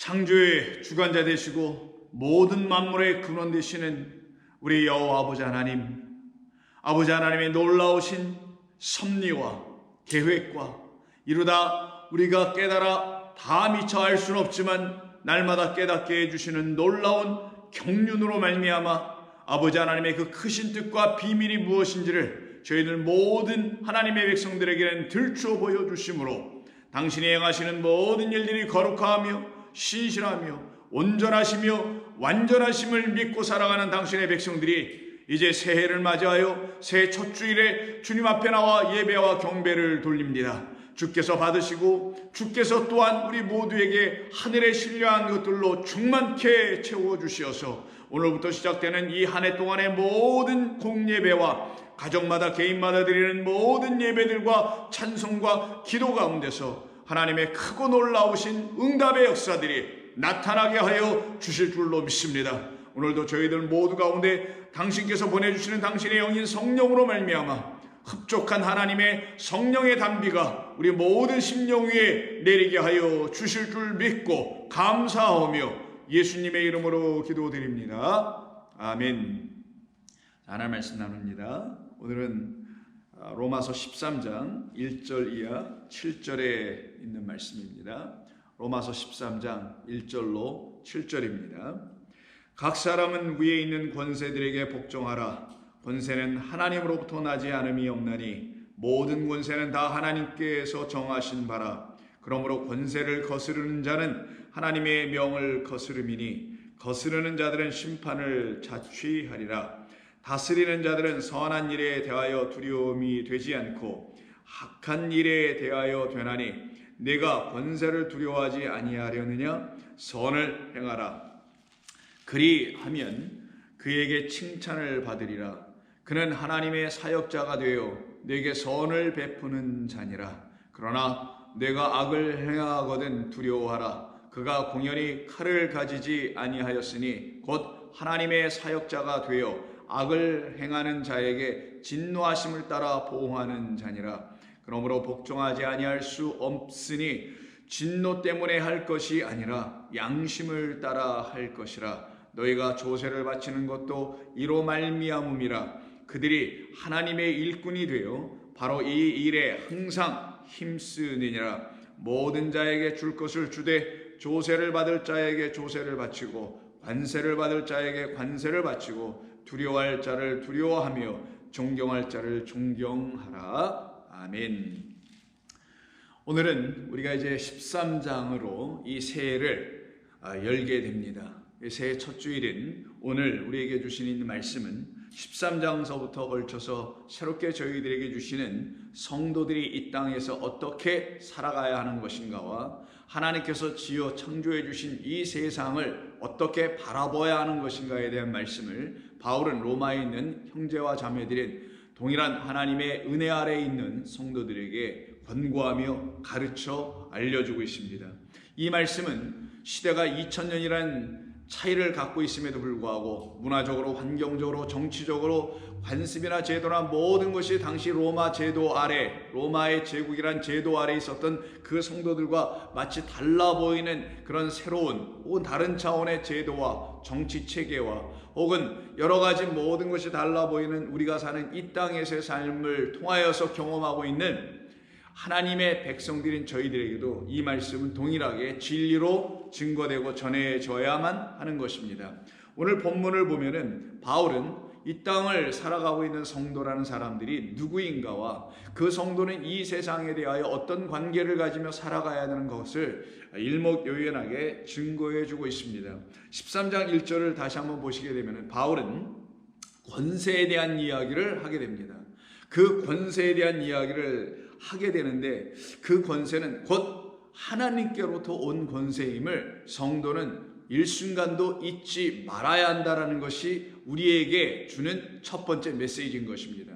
창조의 주관자 되시고 모든 만물의 근원 되시는 우리 여호와 아버지 하나님, 아버지 하나님의 놀라우신 섭리와 계획과 이루다 우리가 깨달아 다 미처 알 수는 없지만 날마다 깨닫게 해주시는 놀라운 경륜으로 말미암아 아버지 하나님의 그 크신 뜻과 비밀이 무엇인지를 저희들 모든 하나님의 백성들에게는 들추어 보여주심으로 당신이 행하시는 모든 일들이 거룩하며 신실하며 온전하시며 완전하심을 믿고 살아가는 당신의 백성들이 이제 새해를 맞이하여 새해 첫 주일에 주님 앞에 나와 예배와 경배를 돌립니다. 주께서 받으시고 주께서 또한 우리 모두에게 하늘에 신뢰한 것들로 충만케 채워주시어서 오늘부터 시작되는 이 한 해 동안의 모든 공예배와 가정마다 개인마다 드리는 모든 예배들과 찬송과 기도 가운데서 하나님의 크고 놀라우신 응답의 역사들이 나타나게 하여 주실 줄로 믿습니다. 오늘도 저희들 모두 가운데 당신께서 보내주시는 당신의 영인 성령으로 말미암아 흡족한 하나님의 성령의 단비가 우리 모든 심령 위에 내리게 하여 주실 줄 믿고 감사하며 예수님의 이름으로 기도드립니다. 아멘. 하나님 말씀 나눕니다. 오늘은 로마서 13장 1절 이하 7절에 있는 말씀입니다. 로마서 13장 1절로 7절입니다. 각 사람은 위에 있는 권세들에게 복종하라. 권세는 하나님으로부터 나지 않음이 없나니 모든 권세는 다 하나님께서 정하신 바라. 그러므로 권세를 거스르는 자는 하나님의 명을 거스름이니 거스르는 자들은 심판을 자취하리라. 다스리는 자들은 선한 일에 대하여 두려움이 되지 않고 악한 일에 대하여 되나니 내가 권세를 두려워하지 아니하려느냐? 선을 행하라. 그리하면 그에게 칭찬을 받으리라. 그는 하나님의 사역자가 되어 내게 선을 베푸는 자니라. 그러나 내가 악을 행하거든 두려워하라. 그가 공연히 칼을 가지지 아니하였으니 곧 하나님의 사역자가 되어 악을 행하는 자에게 진노하심을 따라 보호하는 자니라. 그러므로 복종하지 아니할 수 없으니 진노 때문에 할 것이 아니라 양심을 따라 할 것이라. 너희가 조세를 바치는 것도 이로 말미암음이라. 그들이 하나님의 일꾼이 되어 바로 이 일에 항상 힘쓰느니라. 모든 자에게 줄 것을 주되 조세를 받을 자에게 조세를 바치고 관세를 받을 자에게 관세를 바치고 두려워할 자를 두려워하며 존경할 자를 존경하라. 아멘. 오늘은 우리가 이제 13장으로 이 새해를 열게 됩니다. 새해 첫 주일인 오늘 우리에게 주시는 말씀은 13장서부터 걸쳐서 새롭게 저희들에게 주시는 성도들이 이 땅에서 어떻게 살아가야 하는 것인가와 하나님께서 지어 창조해 주신 이 세상을 어떻게 바라봐야 하는 것인가에 대한 말씀을 바울은 로마에 있는 형제와 자매들인 동일한 하나님의 은혜 아래에 있는 성도들에게 권고하며 가르쳐 알려주고 있습니다. 이 말씀은 시대가 2000년이라는 차이를 갖고 있음에도 불구하고 문화적으로, 환경적으로, 정치적으로 관습이나 제도나 모든 것이 당시 로마 제도 아래, 로마의 제국이란 제도 아래 있었던 그 성도들과 마치 달라 보이는 그런 새로운 혹은 다른 차원의 제도와 정치 체계와 혹은 여러 가지 모든 것이 달라 보이는 우리가 사는 이 땅에서의 삶을 통하여서 경험하고 있는 하나님의 백성들인 저희들에게도 이 말씀은 동일하게 진리로 증거되고 전해져야만 하는 것입니다. 오늘 본문을 보면은 바울은 이 땅을 살아가고 있는 성도라는 사람들이 누구인가와 그 성도는 이 세상에 대하여 어떤 관계를 가지며 살아가야 하는 것을 일목요연하게 증거해 주고 있습니다. 13장 1절을 다시 한번 보시게 되면 바울은 권세에 대한 이야기를 하게 됩니다. 그 권세에 대한 이야기를 하게 되는데 그 권세는 곧 하나님께로부터 온 권세임을 성도는 일순간도 잊지 말아야 한다는 것이 우리에게 주는 첫 번째 메시지인 것입니다.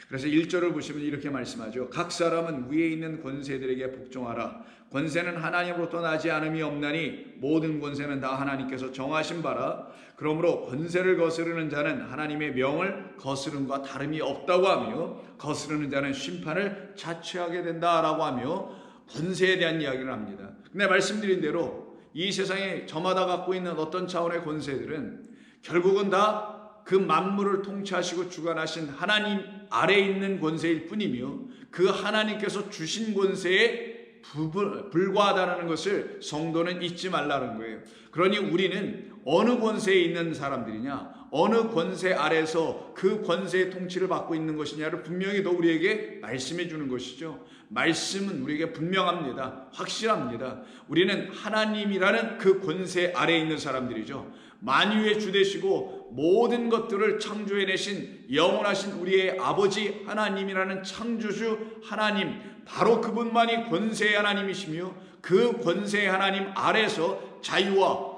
그래서 1절을 보시면 이렇게 말씀하죠. 각 사람은 위에 있는 권세들에게 복종하라. 권세는 하나님으로부터 나지 않음이 없나니 모든 권세는 다 하나님께서 정하신 바라. 그러므로 권세를 거스르는 자는 하나님의 명을 거스름과 다름이 없다고 하며 거스르는 자는 심판을 자취하게 된다라고 하며 권세에 대한 이야기를 합니다. 근데 말씀드린 대로 이 세상에 저마다 갖고 있는 어떤 차원의 권세들은 결국은 다 그 만물을 통치하시고 주관하신 하나님 아래에 있는 권세일 뿐이며 그 하나님께서 주신 권세에 불과하다는 것을 성도는 잊지 말라는 거예요. 그러니 우리는 어느 권세에 있는 사람들이냐, 어느 권세 아래서 그 권세의 통치를 받고 있는 것이냐를 분명히 더 우리에게 말씀해 주는 것이죠. 말씀은 우리에게 분명합니다. 확실합니다. 우리는 하나님이라는 그 권세 아래에 있는 사람들이죠. 만유의 주 되시고 모든 것들을 창조해내신 영원하신 우리의 아버지 하나님이라는 창조주 하나님, 바로 그분만이 권세의 하나님이시며 그 권세의 하나님 아래서 자유와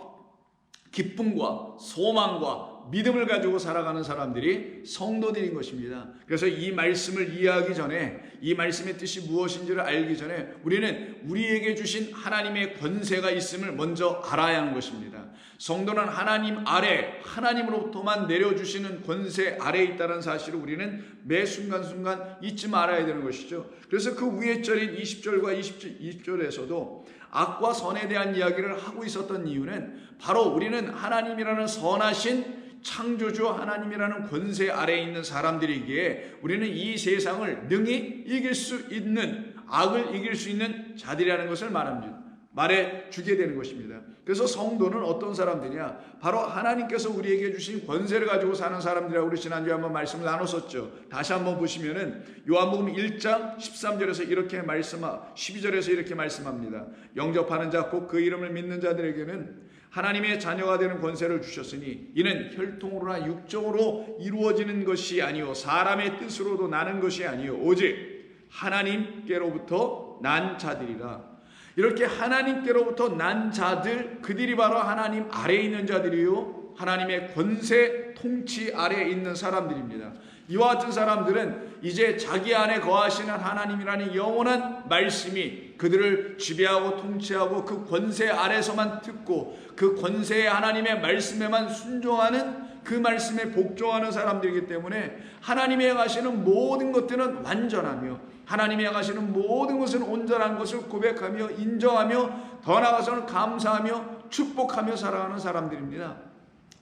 기쁨과 소망과 믿음을 가지고 살아가는 사람들이 성도들인 것입니다. 그래서 이 말씀을 이해하기 전에, 이 말씀의 뜻이 무엇인지를 알기 전에 우리는 우리에게 주신 하나님의 권세가 있음을 먼저 알아야 하는 것입니다. 성도는 하나님 아래, 하나님으로부터만 내려주시는 권세 아래에 있다는 사실을 우리는 매 순간순간 잊지 말아야 되는 것이죠. 그래서 그 위에 절인 20절과 20절에서도 악과 선에 대한 이야기를 하고 있었던 이유는 바로 우리는 하나님이라는 선하신 창조주 하나님이라는 권세 아래에 있는 사람들이기에 우리는 이 세상을 능히 이길 수 있는, 악을 이길 수 있는 자들이라는 것을 말해 주게 되는 것입니다. 그래서 성도는 어떤 사람들이냐, 바로 하나님께서 우리에게 주신 권세를 가지고 사는 사람들이라고 우리 지난주에 한번 말씀을 나눴었죠. 다시 한번 보시면은 요한복음 1장 13절에서 이렇게 12절에서 이렇게 말씀합니다. 영접하는 자 곧 그 이름을 믿는 자들에게는 하나님의 자녀가 되는 권세를 주셨으니 이는 혈통으로나 육정으로 이루어지는 것이 아니요 사람의 뜻으로도 나는 것이 아니요 오직 하나님께로부터 난 자들이라. 이렇게 하나님께로부터 난 자들, 그들이 바로 하나님 아래에 있는 자들이요 하나님의 권세 통치 아래에 있는 사람들입니다. 이와 같은 사람들은 이제 자기 안에 거하시는 하나님이라는 영원한 말씀이 그들을 지배하고 통치하고 그 권세 아래서만 듣고 그 권세의 하나님의 말씀에만 순종하는, 그 말씀에 복종하는 사람들이기 때문에 하나님이 행하시는 모든 것들은 완전하며 하나님이 행하시는 모든 것은 온전한 것을 고백하며 인정하며 더 나아가서는 감사하며 축복하며 살아가는 사람들입니다.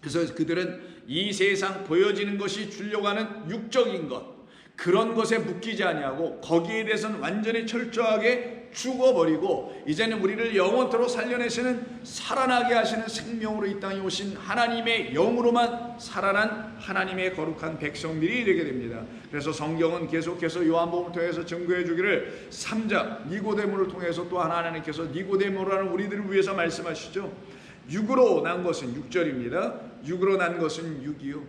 그래서 그들은 이 세상 보여지는 것이 주려고 하는 육적인 것, 그런 것에 묶이지 아니하고 거기에 대해서는 완전히 철저하게 죽어버리고 이제는 우리를 영원토록 살려내시는 살아나게 하시는 생명으로 이 땅에 오신 하나님의 영으로만 살아난 하나님의 거룩한 백성들이 되게 됩니다. 그래서 성경은 계속해서 요한복음을 통해서 증거해 주기를 3장 니고데모를 통해서 또 하나님께서 니고데모라는 우리들을 위해서 말씀하시죠. 육으로 난 것은 6절입니다. 육으로 난 것은 육이요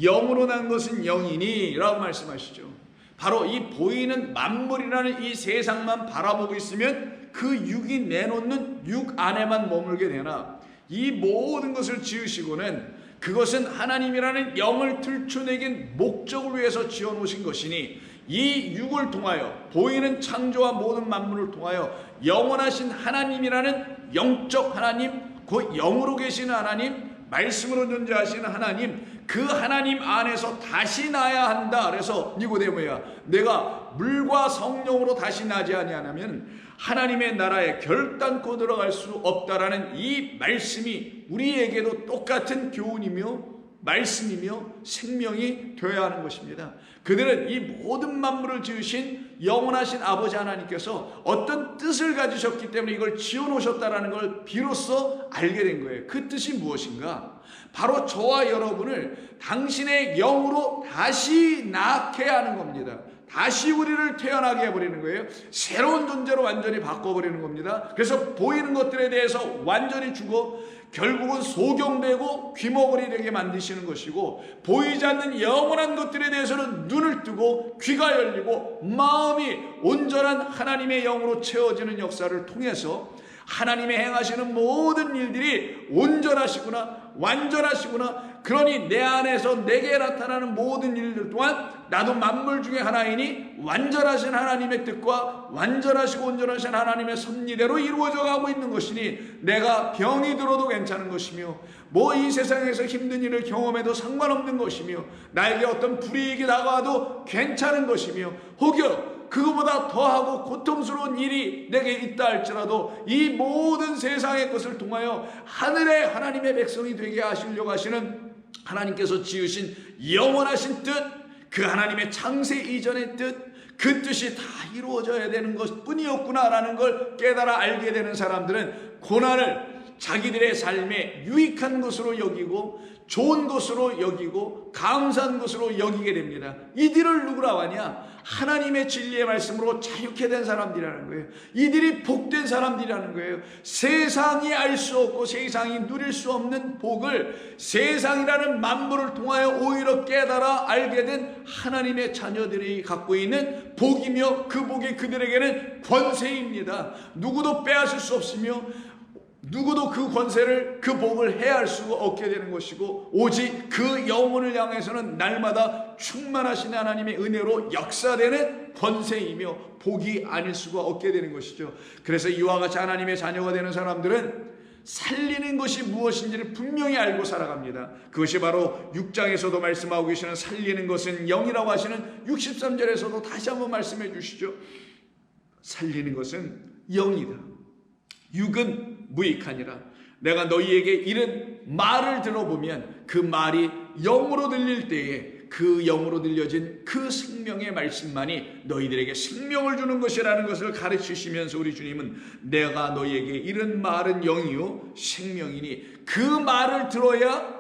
영으로 난 것은 영이니 라고 말씀하시죠. 바로 이 보이는 만물이라는 이 세상만 바라보고 있으면 그 육이 내놓는 육 안에만 머물게 되나 이 모든 것을 지으시고는 그것은 하나님이라는 영을 들춰내긴 목적을 위해서 지어놓으신 것이니 이 육을 통하여 보이는 창조와 모든 만물을 통하여 영원하신 하나님이라는 영적 하나님, 그 영으로 계시는 하나님, 말씀으로 존재하시는 하나님, 그 하나님 안에서 다시 나야 한다. 그래서 니고데모야, 내가 물과 성령으로 다시 나지 아니하면 하나님의 나라에 결단코 들어갈 수 없다라는 이 말씀이 우리에게도 똑같은 교훈이며 말씀이며 생명이 되어야 하는 것입니다. 그들은 이 모든 만물을 지으신 영원하신 아버지 하나님께서 어떤 뜻을 가지셨기 때문에 이걸 지어놓으셨다는 걸 비로소 알게 된 거예요. 그 뜻이 무엇인가? 바로 저와 여러분을 당신의 영으로 다시 낳게 하는 겁니다. 다시 우리를 태어나게 해버리는 거예요. 새로운 존재로 완전히 바꿔버리는 겁니다. 그래서 보이는 것들에 대해서 완전히 죽어 결국은 소경되고 귀머거리 되게 만드시는 것이고, 보이지 않는 영원한 것들에 대해서는 눈을 뜨고 귀가 열리고 마음이 온전한 하나님의 영으로 채워지는 역사를 통해서 하나님의 행하시는 모든 일들이 온전하시구나, 완전하시구나, 그러니 내 안에서 내게 나타나는 모든 일들 또한 나도 만물 중에 하나이니 완전하신 하나님의 뜻과 완전하시고 온전하신 하나님의 섭리대로 이루어져 가고 있는 것이니 내가 병이 들어도 괜찮은 것이며 뭐 이 세상에서 힘든 일을 경험해도 상관없는 것이며 나에게 어떤 불이익이 다가와도 괜찮은 것이며 혹여 그거보다 더하고 고통스러운 일이 내게 있다 할지라도 이 모든 세상의 것을 통하여 하늘의 하나님의 백성이 되게 하시려고 하시는 하나님께서 지으신 영원하신 뜻, 그 하나님의 창세 이전의 뜻, 그 뜻이 다 이루어져야 되는 것뿐이었구나라는 걸 깨달아 알게 되는 사람들은 고난을 자기들의 삶에 유익한 것으로 여기고 좋은 것으로 여기고 감사한 것으로 여기게 됩니다. 이들을 누구라고 하냐? 하나님의 진리의 말씀으로 자유케 된 사람들이라는 거예요. 이들이 복된 사람들이라는 거예요. 세상이 알 수 없고 세상이 누릴 수 없는 복을 세상이라는 만물을 통하여 오히려 깨달아 알게 된 하나님의 자녀들이 갖고 있는 복이며 그 복이 그들에게는 권세입니다. 누구도 빼앗을 수 없으며 누구도 그 권세를, 그 복을 해할 수 없게 되는 것이고 오직 그 영혼을 향해서는 날마다 충만하신 하나님의 은혜로 역사되는 권세이며 복이 아닐 수가 없게 되는 것이죠. 그래서 이와 같이 하나님의 자녀가 되는 사람들은 살리는 것이 무엇인지를 분명히 알고 살아갑니다. 그것이 바로 6장에서도 말씀하고 계시는 살리는 것은 영이라고 하시는 63절에서도 다시 한번 말씀해 주시죠. 살리는 것은 영이다. 육은 무익하니라. 내가 너희에게 이른 말을 들어보면 그 말이 영으로 들릴 때에 그 영으로 들려진 그 생명의 말씀만이 너희들에게 생명을 주는 것이라는 것을 가르치시면서 우리 주님은 내가 너희에게 이른 말은 영이요 생명이니 그 말을 들어야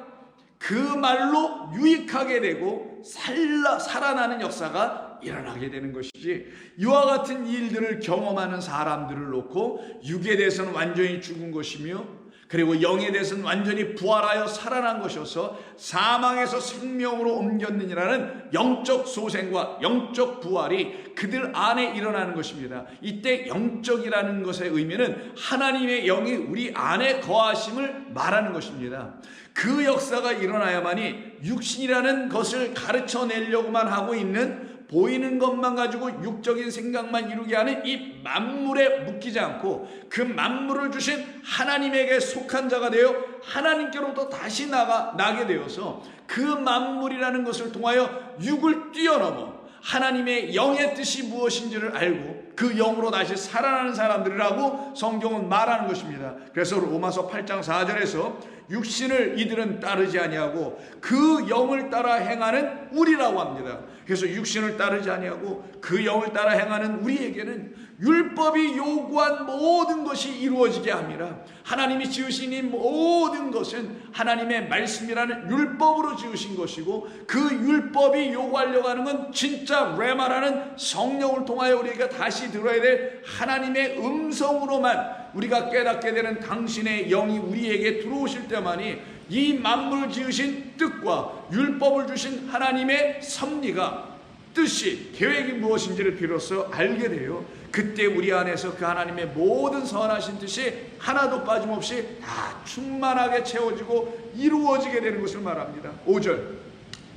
그 말로 유익하게 되고 살아나는 역사가 일어나게 되는 것이지, 이와 같은 일들을 경험하는 사람들을 놓고 육에 대해서는 완전히 죽은 것이며 그리고 영에 대해서는 완전히 부활하여 살아난 것이어서 사망에서 생명으로 옮겼느니라는 영적 소생과 영적 부활이 그들 안에 일어나는 것입니다. 이때 영적이라는 것의 의미는 하나님의 영이 우리 안에 거하심을 말하는 것입니다. 그 역사가 일어나야만이 육신이라는 것을 가르쳐내려고만 하고 있는 보이는 것만 가지고 육적인 생각만 이루게 하는 이 만물에 묶이지 않고 그 만물을 주신 하나님에게 속한 자가 되어 하나님께로부터 다시 나게 되어서 그 만물이라는 것을 통하여 육을 뛰어넘어 하나님의 영의 뜻이 무엇인지를 알고 그 영으로 다시 살아나는 사람들이라고 성경은 말하는 것입니다. 그래서 로마서 8장 4절에서 육신을 이들은 따르지 아니하고 그 영을 따라 행하는 우리라고 합니다. 그래서 육신을 따르지 아니하고 그 영을 따라 행하는 우리에게는 율법이 요구한 모든 것이 이루어지게 합니다. 하나님이 지으신 이 모든 것은 하나님의 말씀이라는 율법으로 지으신 것이고 그 율법이 요구하려고 하는 건 진짜 레마라는 성령을 통하여 우리가 다시 들어야 될 하나님의 음성으로만 우리가 깨닫게 되는 당신의 영이 우리에게 들어오실 때만이 이 만물을 지으신 뜻과 율법을 주신 하나님의 섭리가 뜻이 계획이 무엇인지를 비로소 알게 돼요. 그때 우리 안에서 그 하나님의 모든 선하신 뜻이 하나도 빠짐없이 다 충만하게 채워지고 이루어지게 되는 것을 말합니다. 5절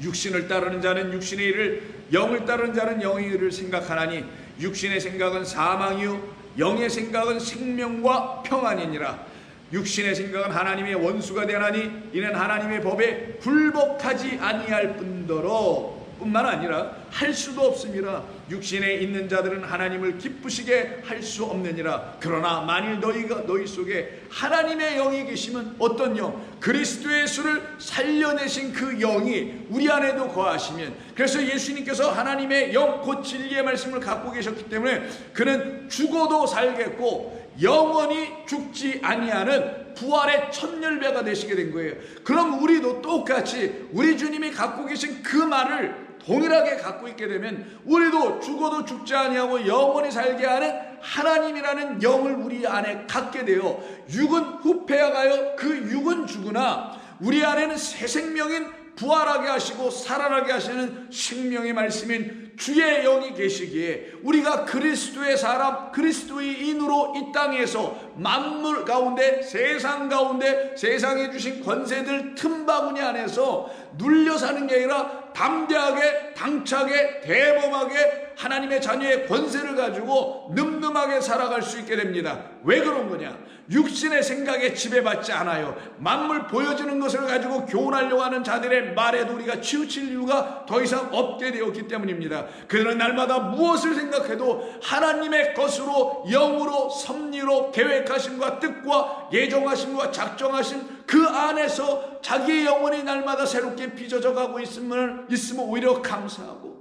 육신을 따르는 자는 육신의 일을 영을 따르는 자는 영의 일을 생각하나니 육신의 생각은 사망이요 영의 생각은 생명과 평안이니라. 육신의 생각은 하나님의 원수가 되나니 이는 하나님의 법에 굴복하지 아니할 뿐만 아니라 할 수도 없습니다. 육신에 있는 자들은 하나님을 기쁘시게 할 수 없느니라. 그러나 만일 너희 속에 하나님의 영이 계시면 어떤 영? 그리스도 예수를 살려내신 그 영이 우리 안에도 거하시면, 그래서 예수님께서 하나님의 영 곧 진리의 말씀을 갖고 계셨기 때문에 그는 죽어도 살겠고 영원히 죽지 아니하는 부활의 천열배가 되시게 된 거예요. 그럼 우리도 똑같이 우리 주님이 갖고 계신 그 말을 동일하게 갖고 있게 되면 우리도 죽어도 죽지 아니하고 영원히 살게 하는 하나님이라는 영을 우리 안에 갖게 되어 육은 후패하가요 그 육은 죽으나 우리 안에는 새 생명인 부활하게 하시고 살아나게 하시는 생명의 말씀인 주의 영이 계시기에 우리가 그리스도의 사람, 그리스도의 인으로 이 땅에서 만물 가운데, 세상 가운데 세상에 주신 권세들 틈바구니 안에서 눌려 사는 게 아니라 담대하게, 당차게, 대범하게 하나님의 자녀의 권세를 가지고 늠름하게 살아갈 수 있게 됩니다. 왜 그런 거냐? 육신의 생각에 지배받지 않아요. 만물 보여지는 것을 가지고 교훈하려고 하는 자들의 말에도 우리가 치우칠 이유가 더 이상 없게 되었기 때문입니다. 그들은 날마다 무엇을 생각해도 하나님의 것으로, 영으로, 섭리로 계획하심과 뜻과 예정하심과 작정하심 그 안에서 자기의 영혼이 날마다 새롭게 빚어져 가고 있으면 오히려 감사하고,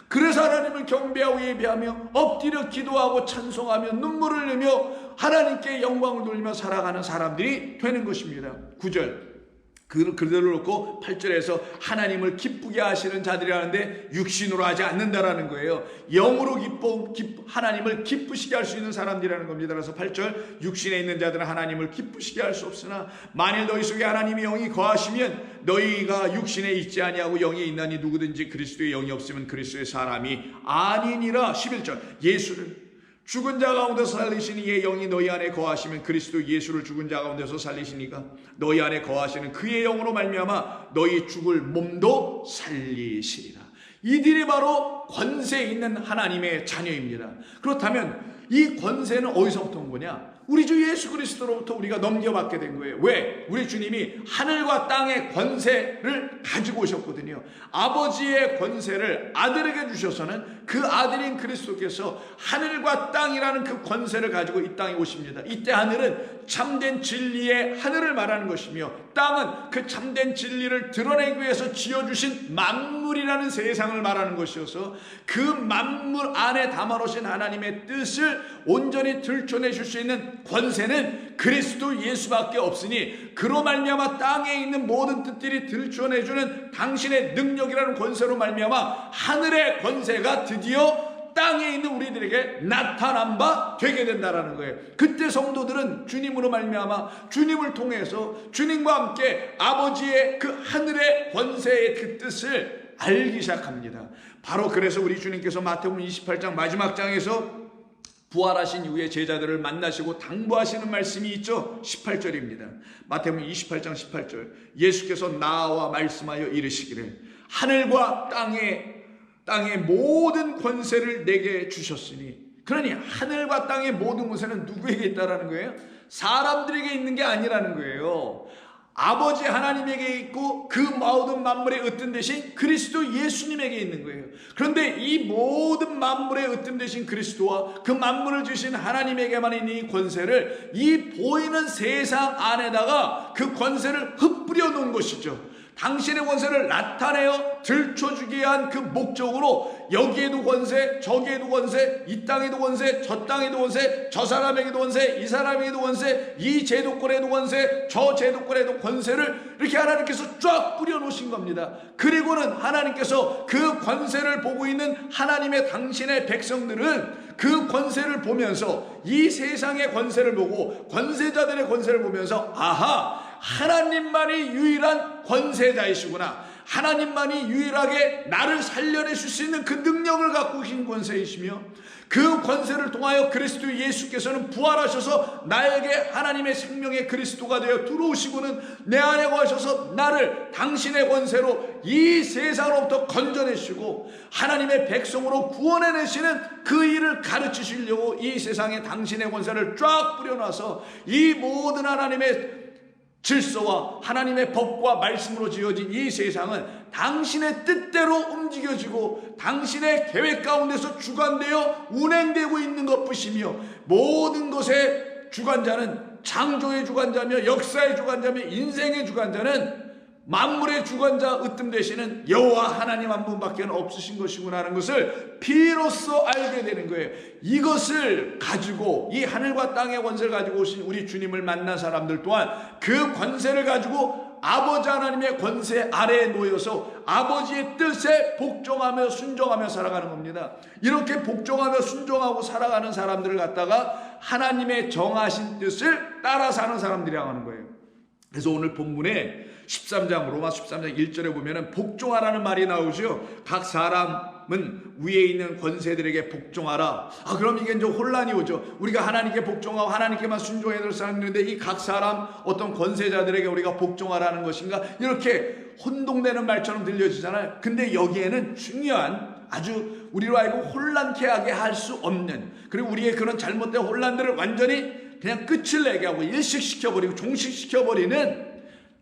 그래서 하나님을 경배하고 예배하며 엎드려 기도하고 찬송하며 눈물을 흘리며 하나님께 영광을 돌리며 살아가는 사람들이 되는 것입니다. 9절 그들을 놓고 8절에서 하나님을 기쁘게 하시는 자들이라는데 육신으로 하지 않는다라는 거예요. 영으로 하나님을 기쁘시게 할 수 있는 사람들이라는 겁니다. 그래서 8절 육신에 있는 자들은 하나님을 기쁘시게 할 수 없으나 만일 너희 속에 하나님의 영이 거하시면 너희가 육신에 있지 아니하고 영이 있나니 누구든지 그리스도의 영이 없으면 그리스도의 사람이 아니니라. 11절 예수를 죽은 자 가운데서 살리시니 이의 영이 너희 안에 거하시면 그리스도 예수를 죽은 자 가운데서 살리시니까 너희 안에 거하시는 그의 영으로 말미암아 너희 죽을 몸도 살리시리라. 이들이 바로 권세 있는 하나님의 자녀입니다. 그렇다면 이 권세는 어디서부터 온 거냐? 우리 주 예수 그리스도로부터 우리가 넘겨받게 된 거예요. 왜? 우리 주님이 하늘과 땅의 권세를 가지고 오셨거든요. 아버지의 권세를 아들에게 주셔서는 그 아들인 그리스도께서 하늘과 땅이라는 그 권세를 가지고 이 땅에 오십니다. 이때 하늘은 참된 진리의 하늘을 말하는 것이며 땅은 그 참된 진리를 드러내기 위해서 지어주신 만물이라는 세상을 말하는 것이어서 그 만물 안에 담아놓으신 하나님의 뜻을 온전히 들춰내실 수 있는 권세는 그리스도 예수밖에 없으니 그로 말미암아 땅에 있는 모든 뜻들이 들춰내주는 당신의 능력이라는 권세로 말미암아 하늘의 권세가 드디어 땅에 있는 우리들에게 나타난 바 되게 된다라는 거예요. 그때 성도들은 주님으로 말미암아 주님을 통해서 주님과 함께 아버지의 그 하늘의 권세의 그 뜻을 알기 시작합니다. 바로 그래서 우리 주님께서 마태복음 28장 마지막 장에서 부활하신 이후에 제자들을 만나시고 당부하시는 말씀이 있죠. 18절입니다. 마태복음 28장 18절 예수께서 나와 말씀하여 이르시기를 하늘과 땅의 모든 권세를 내게 주셨으니, 그러니 하늘과 땅의 모든 권세는 누구에게 있다라는 거예요? 사람들에게 있는 게 아니라는 거예요. 아버지 하나님에게 있고 그 모든 만물의 으뜸 대신 그리스도 예수님에게 있는 거예요. 그런데 이 모든 만물의 으뜸 대신 그리스도와 그 만물을 주신 하나님에게만 있는 이 권세를 이 보이는 세상 안에다가 그 권세를 흩뿌려 놓은 것이죠. 당신의 권세를 나타내어 들춰주기 위한 그 목적으로 여기에도 권세, 저기에도 권세, 이 땅에도 권세, 저 땅에도 권세, 저 사람에게도 권세, 이 사람에게도 권세, 이 제도권에도 권세, 저 제도권에도 권세를 이렇게 하나님께서 쫙 뿌려놓으신 겁니다. 그리고는 하나님께서 그 권세를 보고 있는 하나님의 당신의 백성들은 그 권세를 보면서 이 세상의 권세를 보고 권세자들의 권세를 보면서 아하, 하나님만이 유일한 권세자이시구나. 하나님만이 유일하게 나를 살려내실 수 있는 그 능력을 갖고 계신 권세이시며 그 권세를 통하여 그리스도 예수께서는 부활하셔서 나에게 하나님의 생명의 그리스도가 되어 들어오시고는 내 안에 거하셔서 나를 당신의 권세로 이 세상으로부터 건져내시고 하나님의 백성으로 구원해내시는 그 일을 가르치시려고 이 세상에 당신의 권세를 쫙 뿌려놔서 이 모든 하나님의 질서와 하나님의 법과 말씀으로 지어진 이 세상은 당신의 뜻대로 움직여지고 당신의 계획 가운데서 주관되어 운행되고 있는 것뿐이며 모든 것의 주관자는 창조의 주관자며 역사의 주관자며 인생의 주관자는 만물의 주관자 으뜸 되시는 여호와 하나님 한 분밖에 없으신 것이구나 하는 것을 비로소 알게 되는 거예요. 이것을 가지고 이 하늘과 땅의 권세를 가지고 오신 우리 주님을 만난 사람들 또한 그 권세를 가지고 아버지 하나님의 권세 아래에 놓여서 아버지의 뜻에 복종하며 순종하며 살아가는 겁니다. 이렇게 복종하며 순종하고 살아가는 사람들을 갖다가 하나님의 정하신 뜻을 따라 사는 사람들이라고 하는 거예요. 그래서 오늘 본문에 13장 로마 13장 1절에 보면은 복종하라는 말이 나오죠. 각 사람 사람은 위에 있는 권세들에게 복종하라. 그럼 이게 이제 혼란이 오죠. 우리가 하나님께 복종하고 하나님께만 순종해야 될 사람인데 이 각 사람 어떤 권세자들에게 우리가 복종하라는 것인가, 이렇게 혼동되는 말처럼 들려지잖아요. 근데 여기에는 중요한, 아주 우리로 알고 혼란케 하게 할 수 없는, 그리고 우리의 그런 잘못된 혼란들을 완전히 그냥 끝을 내게 하고 일식시켜버리고 종식시켜버리는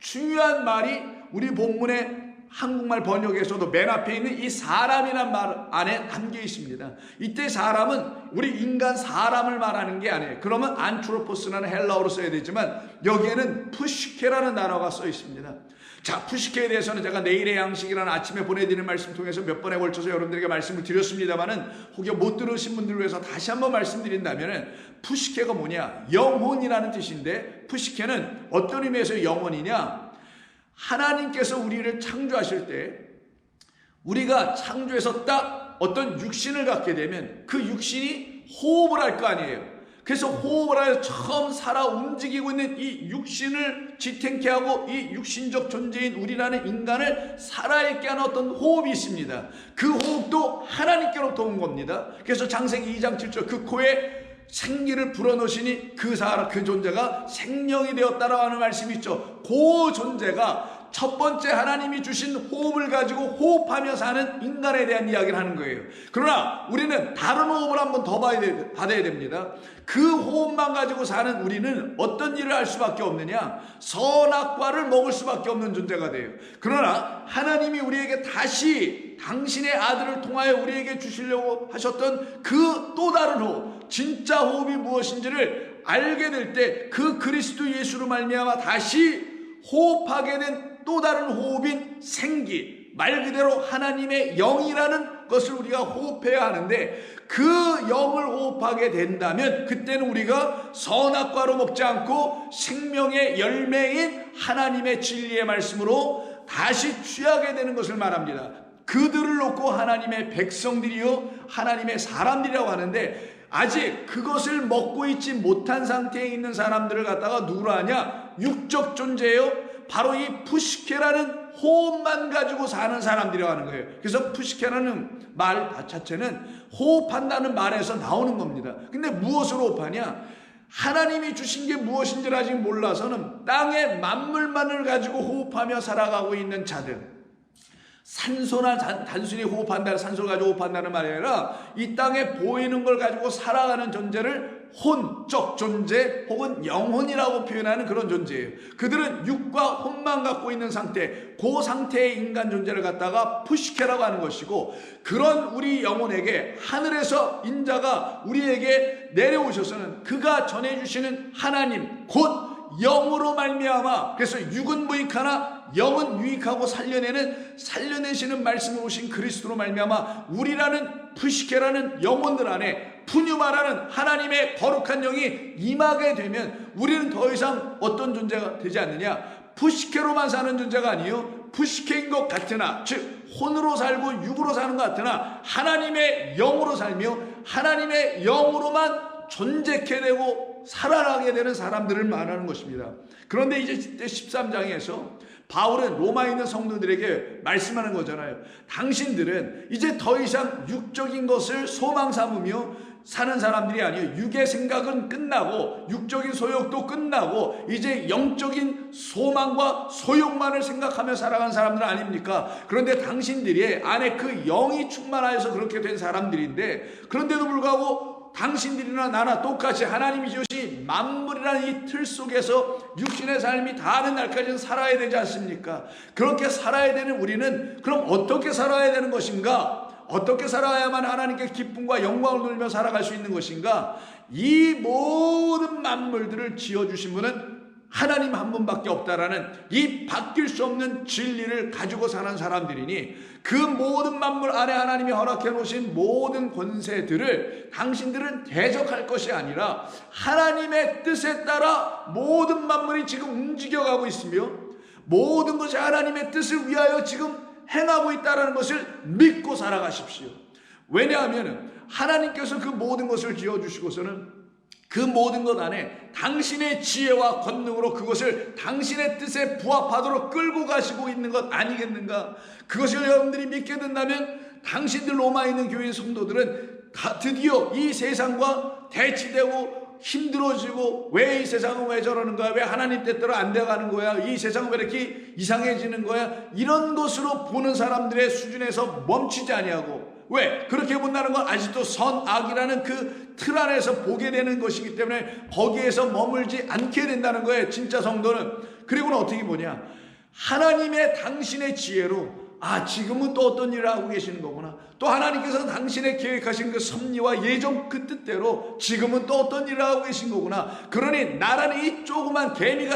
중요한 말이 우리 본문의 한국말 번역에서도 맨 앞에 있는 이 사람이란 말 안에 담겨 있습니다. 이때 사람은 우리 인간 사람을 말하는 게 아니에요. 그러면 안트로포스라는 헬라어로 써야 되지만 여기에는 푸시케라는 단어가 써 있습니다. 자, 푸시케에 대해서는 제가 내일의 양식이라는 아침에 보내드리는 말씀 통해서 몇 번에 걸쳐서 여러분들에게 말씀을 드렸습니다만은 혹여 못 들으신 분들을 위해서 다시 한번 말씀드린다면은, 푸시케가 뭐냐? 영혼이라는 뜻인데, 푸시케는 어떤 의미에서 영혼이냐? 하나님께서 우리를 창조하실 때 우리가 창조해서 딱 어떤 육신을 갖게 되면 그 육신이 호흡을 할 거 아니에요. 그래서 호흡을 하여 처음 살아 움직이고 있는 이 육신을 지탱케 하고 이 육신적 존재인 우리라는 인간을 살아있게 하는 어떤 호흡이 있습니다. 그 호흡도 하나님께로부터 온 겁니다. 그래서 창세기 2장 7절 그 코에 생기를 불어넣으시니 그 존재가 생명이 되었다라고 하는 말씀이 있죠. 그 존재가 첫 번째 하나님이 주신 호흡을 가지고 호흡하며 사는 인간에 대한 이야기를 하는 거예요. 그러나 우리는 다른 호흡을 한번 더 받아야 됩니다. 그 호흡만 가지고 사는 우리는 어떤 일을 할 수밖에 없느냐? 선악과를 먹을 수밖에 없는 존재가 돼요. 그러나 하나님이 우리에게 다시 당신의 아들을 통하여 우리에게 주시려고 하셨던 그 또 다른 호흡, 진짜 호흡이 무엇인지를 알게 될 때 그 그리스도 예수로 말미암아 다시 호흡하게 된 또 다른 호흡인 생기, 말 그대로 하나님의 영이라는 것을 우리가 호흡해야 하는데, 그 영을 호흡하게 된다면 그때는 우리가 선악과로 먹지 않고 생명의 열매인 하나님의 진리의 말씀으로 다시 취하게 되는 것을 말합니다. 그들을 놓고 하나님의 백성들이요 하나님의 사람들이라고 하는데, 아직 그것을 먹고 있지 못한 상태에 있는 사람들을 갖다가 누구로 하냐? 육적 존재예요. 바로 이 푸시케라는 호흡만 가지고 사는 사람들이라고 하는 거예요. 그래서 푸시케라는 말 자체는 호흡한다는 말에서 나오는 겁니다. 근데 무엇으로 호흡하냐? 하나님이 주신 게 무엇인지를 아직 몰라서는 땅의 만물만을 가지고 호흡하며 살아가고 있는 자들, 산소나 단순히 호흡한다는, 산소를 가지고 호흡한다는 말이 아니라 이 땅에 보이는 걸 가지고 살아가는 존재를 혼적 존재 혹은 영혼이라고 표현하는 그런 존재예요. 그들은 육과 혼만 갖고 있는 상태, 그 상태의 인간 존재를 갖다가 푸시케라고 하는 것이고, 그런 우리 영혼에게 하늘에서 인자가 우리에게 내려오셔서는 그가 전해주시는 하나님 곧 영으로 말미암아, 그래서 육은 무익하나 영은 유익하고 살려내시는 말씀으로 오신 그리스도로 말미암아 우리라는 푸시케라는 영혼들 안에 푸뉴마라는 하나님의 거룩한 영이 임하게 되면 우리는 더 이상 어떤 존재가 되지 않느냐? 푸시케로만 사는 존재가 아니요, 푸시케인 것 같으나, 즉 혼으로 살고 육으로 사는 것 같으나 하나님의 영으로 살며 하나님의 영으로만 존재케 되고 살아나게 되는 사람들을 말하는 것입니다. 그런데 이제 13장에서 바울은 로마에 있는 성도들에게 말씀하는 거잖아요. 당신들은 이제 더 이상 육적인 것을 소망 삼으며 사는 사람들이 아니에요. 육의 생각은 끝나고 육적인 소욕도 끝나고 이제 영적인 소망과 소욕만을 생각하며 살아간 사람들 아닙니까? 그런데 당신들이 안에 그 영이 충만하여서 그렇게 된 사람들인데, 그런데도 불구하고 당신들이나 나나 똑같이 하나님이 주신 만물이라는 이 틀 속에서 육신의 삶이 다하는 날까지는 살아야 되지 않습니까? 그렇게 살아야 되는 우리는 그럼 어떻게 살아야 되는 것인가? 어떻게 살아야만 하나님께 기쁨과 영광을 돌리며 살아갈 수 있는 것인가? 이 모든 만물들을 지어주신 분은 하나님 한 분밖에 없다라는 이 바뀔 수 없는 진리를 가지고 사는 사람들이니, 그 모든 만물 안에 하나님이 허락해 놓으신 모든 권세들을 당신들은 대적할 것이 아니라 하나님의 뜻에 따라 모든 만물이 지금 움직여가고 있으며 모든 것이 하나님의 뜻을 위하여 지금 행하고 있다는 것을 믿고 살아가십시오. 왜냐하면 하나님께서 그 모든 것을 지어주시고서는 그 모든 것 안에 당신의 지혜와 권능으로 그것을 당신의 뜻에 부합하도록 끌고 가시고 있는 것 아니겠는가? 그것을 여러분들이 믿게 된다면 당신들 로마에 있는 교회 성도들은 드디어 이 세상과 대치되고 힘들어지고, 왜 이 세상은 왜 저러는 거야? 왜 하나님 뜻대로 안 돼가는 거야? 이 세상은 왜 이렇게 이상해지는 거야? 이런 것으로 보는 사람들의 수준에서 멈추지 아니하고, 왜? 그렇게 본다는 건 아직도 선악이라는 그 틀 안에서 보게 되는 것이기 때문에 거기에서 머물지 않게 된다는 거예요, 진짜 성도는. 그리고는 어떻게 보냐? 하나님의 당신의 지혜로, 지금은 또 어떤 일을 하고 계시는 거구나. 또 하나님께서 당신의 계획하신 그 섭리와 예정 그 뜻대로 지금은 또 어떤 일을 하고 계신 거구나. 그러니 나라는 이 조그만 개미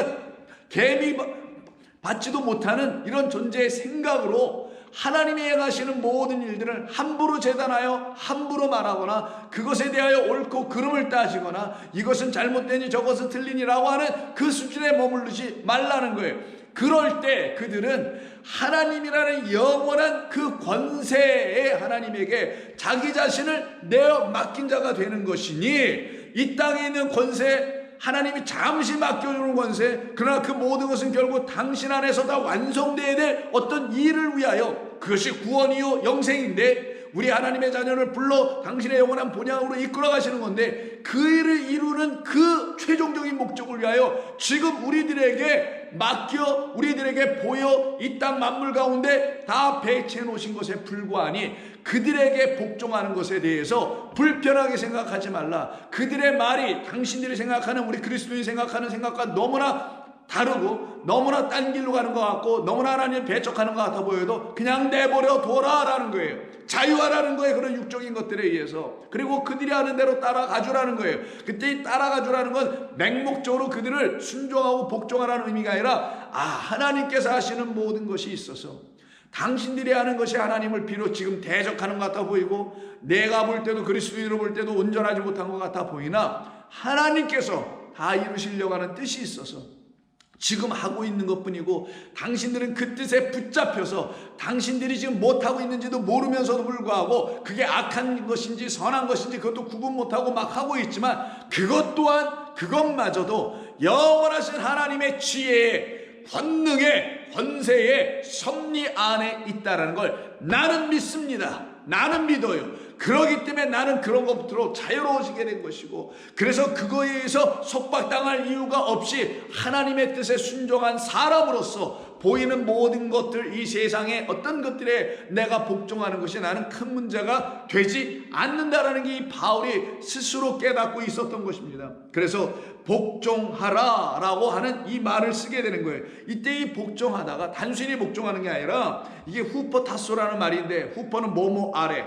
받지도 못하는 이런 존재의 생각으로 하나님이 행하시는 모든 일들을 함부로 재단하여 함부로 말하거나, 그것에 대하여 옳고 그름을 따지거나, 이것은 잘못되니 저것은 틀리니라고 하는 그 수준에 머무르지 말라는 거예요. 그럴 때 그들은 하나님이라는 영원한 그 권세의 하나님에게 자기 자신을 내어 맡긴 자가 되는 것이니, 이 땅에 있는 권세, 하나님이 잠시 맡겨주는 권세, 그러나 그 모든 것은 결국 당신 안에서 다 완성되어야 될 어떤 일을 위하여, 그것이 구원이요 영생인데, 우리 하나님의 자녀를 불러 당신의 영원한 본향으로 이끌어 가시는 건데, 그 일을 이루는 그 최종적인 목적을 위하여 지금 우리들에게 맡겨, 우리들에게 보여 이 땅 만물 가운데 다 배치해 놓으신 것에 불과하니, 그들에게 복종하는 것에 대해서 불편하게 생각하지 말라. 그들의 말이 당신들이 생각하는, 우리 그리스도인이 생각하는 생각과 너무나 다르고 너무나 딴 길로 가는 것 같고 너무나 하나님을 배척하는 것 같아 보여도 그냥 내버려 둬라라는 거예요. 자유하라는 거예요, 그런 육적인 것들에 의해서. 그리고 그들이 하는 대로 따라가주라는 거예요. 그때 따라가주라는 건 맹목적으로 그들을 순종하고 복종하라는 의미가 아니라, 하나님께서 하시는 모든 것이 있어서 당신들이 하는 것이 하나님을 비록 지금 대적하는 것 같아 보이고, 내가 볼 때도 그리스도인으로 볼 때도 온전하지 못한 것 같아 보이나, 하나님께서 다 이루시려고 하는 뜻이 있어서 지금 하고 있는 것뿐이고, 당신들은 그 뜻에 붙잡혀서 당신들이 지금 못하고 있는지도 모르면서도 불구하고 그게 악한 것인지 선한 것인지 그것도 구분 못하고 막 하고 있지만, 그것 또한 그것마저도 영원하신 하나님의 지혜에, 권능의 권세의 섭리 안에 있다라는 걸 나는 믿습니다. 나는 믿어요. 그러기 때문에 나는 그런 것부터 자유로워지게 된 것이고, 그래서 그거에 의해서 속박당할 이유가 없이 하나님의 뜻에 순종한 사람으로서 보이는 모든 것들, 이 세상의 어떤 것들에 내가 복종하는 것이 나는 큰 문제가 되지 않는다라는 게 이 바울이 스스로 깨닫고 있었던 것입니다. 그래서 복종하라 라고 하는 이 말을 쓰게 되는 거예요. 이때 이 복종하다가 단순히 복종하는 게 아니라, 이게 후퍼 타소라는 말인데, 후퍼는 뭐뭐 아래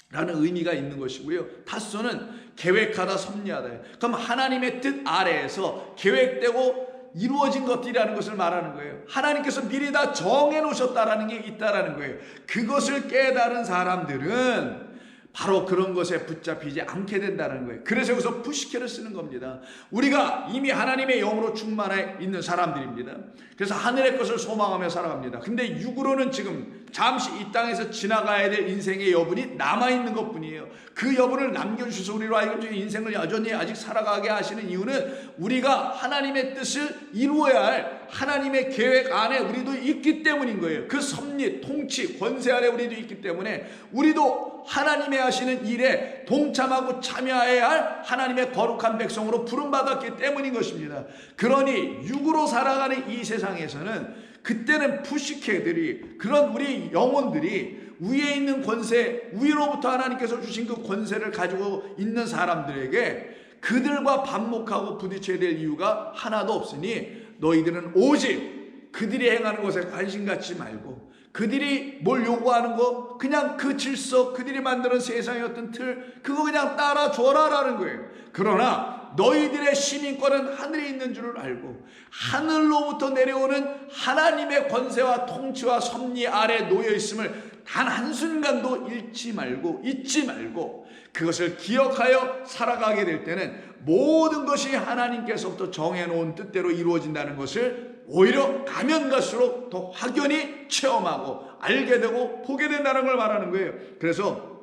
라는 의미가 있는 것이고요, 타소는 계획하다, 섭리하다. 그럼 하나님의 뜻 아래에서 계획되고 이루어진 것들이라는 것을 말하는 거예요. 하나님께서 미리 다 정해 놓으셨다라는 게 있다라는 거예요. 그것을 깨달은 사람들은 바로 그런 것에 붙잡히지 않게 된다는 거예요. 그래서 여기서 푸시케를 쓰는 겁니다. 우리가 이미 하나님의 영으로 충만해 있는 사람들입니다. 그래서 하늘의 것을 소망하며 살아갑니다. 근데 육으로는 지금 잠시 이 땅에서 지나가야 될 인생의 여분이 남아있는 것뿐이에요. 그 여분을 남겨주셔서 우리로 하여금 인생을 여전히 아직 살아가게 하시는 이유는, 우리가 하나님의 뜻을 이루어야 할 하나님의 계획 안에 우리도 있기 때문인 거예요. 그 섭리, 통치, 권세 아래 우리도 있기 때문에 우리도 하나님의 하시는 일에 동참하고 참여해야 할 하나님의 거룩한 백성으로 부름받았기 때문인 것입니다. 그러니 육으로 살아가는 이 세상에서는 그때는 푸시케들이, 그런 우리 영혼들이 위에 있는 권세, 위로부터 하나님께서 주신 그 권세를 가지고 있는 사람들에게 그들과 반목하고 부딪혀야 될 이유가 하나도 없으니, 너희들은 오직 그들이 행하는 것에 관심 갖지 말고, 그들이 뭘 요구하는 거, 그냥 그 질서, 그들이 만드는 세상의 어떤 틀, 그거 그냥 따라줘라라는 거예요. 그러나 너희들의 시민권은 하늘에 있는 줄을 알고, 하늘로부터 내려오는 하나님의 권세와 통치와 섭리 아래 놓여 있음을 단 한순간도 잊지 말고 그것을 기억하여 살아가게 될 때는 모든 것이 하나님께서부터 정해놓은 뜻대로 이루어진다는 것을 오히려 가면 갈수록 더 확연히 체험하고 알게 되고 보게 된다는 걸 말하는 거예요. 그래서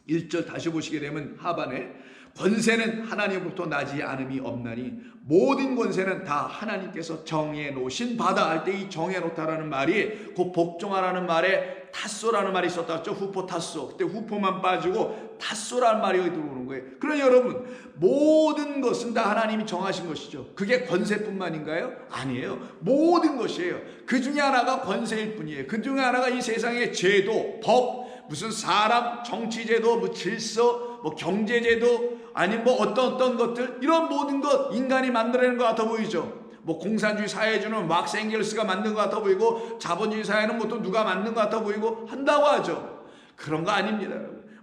1절 다시 보시게 되면 하반에, 권세는 하나님으로부터 나지 않음이 없나니 모든 권세는 다 하나님께서 정해 놓으신 바다 할 때, 이 정해 놓다라는 말이 곧 복종하라는 말에 탓소라는 말이 있었다 했죠. 후포 탓소. 그때 후포만 빠지고 탓소라는 말이 들어오는 거예요. 그러니 여러분, 모든 것은 다 하나님이 정하신 것이죠. 그게 권세뿐만인가요? 아니에요. 모든 것이에요. 그 중에 하나가 권세일 뿐이에요. 그 중에 하나가 이 세상의 제도, 법, 무슨 사람, 정치제도, 뭐 질서, 뭐 경제제도, 아니면 뭐 어떤 것들, 이런 모든 것 인간이 만들어낸 것 같아 보이죠. 뭐 공산주의 사회주의는 막스 앵겔스가 만든 것 같아 보이고, 자본주의 사회는 뭐 또 누가 만든 것 같아 보이고 한다고 하죠. 그런 거 아닙니다.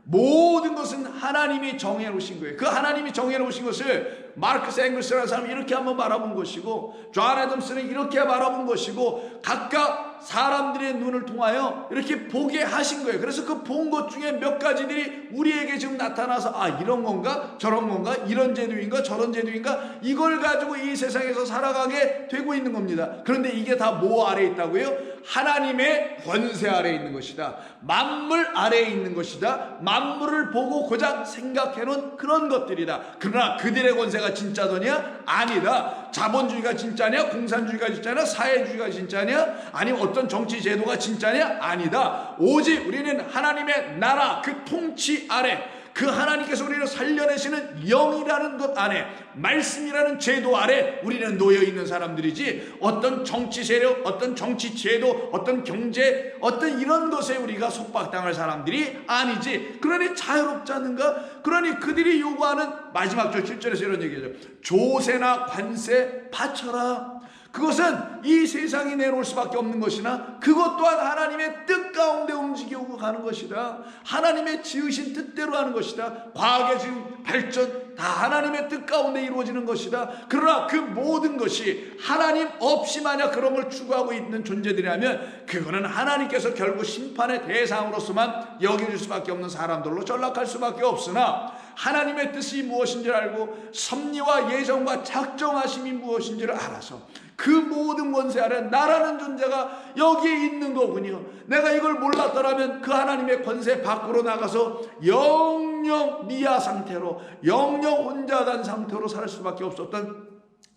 모든 것은 하나님이 정해놓으신 거예요. 그 하나님이 정해놓으신 것을 마르크스 앵글스라는 사람이 이렇게 한번 바라본 것이고, 존 애덤스는 이렇게 바라본 것이고, 각각 사람들의 눈을 통하여 이렇게 보게 하신 거예요. 그래서 그 본 것 중에 몇 가지들이 우리에게 지금 나타나서, 아, 이런 건가 저런 건가, 이런 제도인가 저런 제도인가, 이걸 가지고 이 세상에서 살아가게 되고 있는 겁니다. 그런데 이게 다 뭐 아래에 있다고요? 하나님의 권세 아래에 있는 것이다. 만물 아래에 있는 것이다. 만물을 보고 고작 생각해놓은 그런 것들이다. 그러나 그들의 권세가 진짜더냐? 아니다. 자본주의가 진짜냐? 공산주의가 진짜냐? 사회주의가 진짜냐? 아니면 어떤 정치 제도가 진짜냐? 아니다. 오직 우리는 하나님의 나라, 그 통치 아래, 그 하나님께서 우리를 살려내시는 영이라는 것 안에, 말씀이라는 제도 아래 우리는 놓여있는 사람들이지, 어떤 정치 세력, 어떤 정치 제도, 어떤 경제, 어떤 이런 것에 우리가 속박당할 사람들이 아니지. 그러니 자유롭지 않는가? 그러니 그들이 요구하는 마지막 절 7절에서 이런 얘기죠. 조세나 관세 바쳐라. 그것은 이 세상이 내놓을 수밖에 없는 것이나, 그것 또한 하나님의 뜻 가운데 움직이고 가는 것이다. 하나님의 지으신 뜻대로 하는 것이다. 과학의 지금 발전 다 하나님의 뜻 가운데 이루어지는 것이다. 그러나 그 모든 것이 하나님 없이 만약 그런 걸 추구하고 있는 존재들이라면, 그거는 하나님께서 결국 심판의 대상으로서만 여겨질 수밖에 없는 사람들로 전락할 수밖에 없으나, 하나님의 뜻이 무엇인지를 알고 섭리와 예정과 작정하심이 무엇인지를 알아서 그 모든 권세 아래 나라는 존재가 여기에 있는 거군요. 내가 이걸 몰랐더라면 그 하나님의 권세 밖으로 나가서 영영 미아 상태로, 영영 혼자 단 상태로 살 수밖에 없었던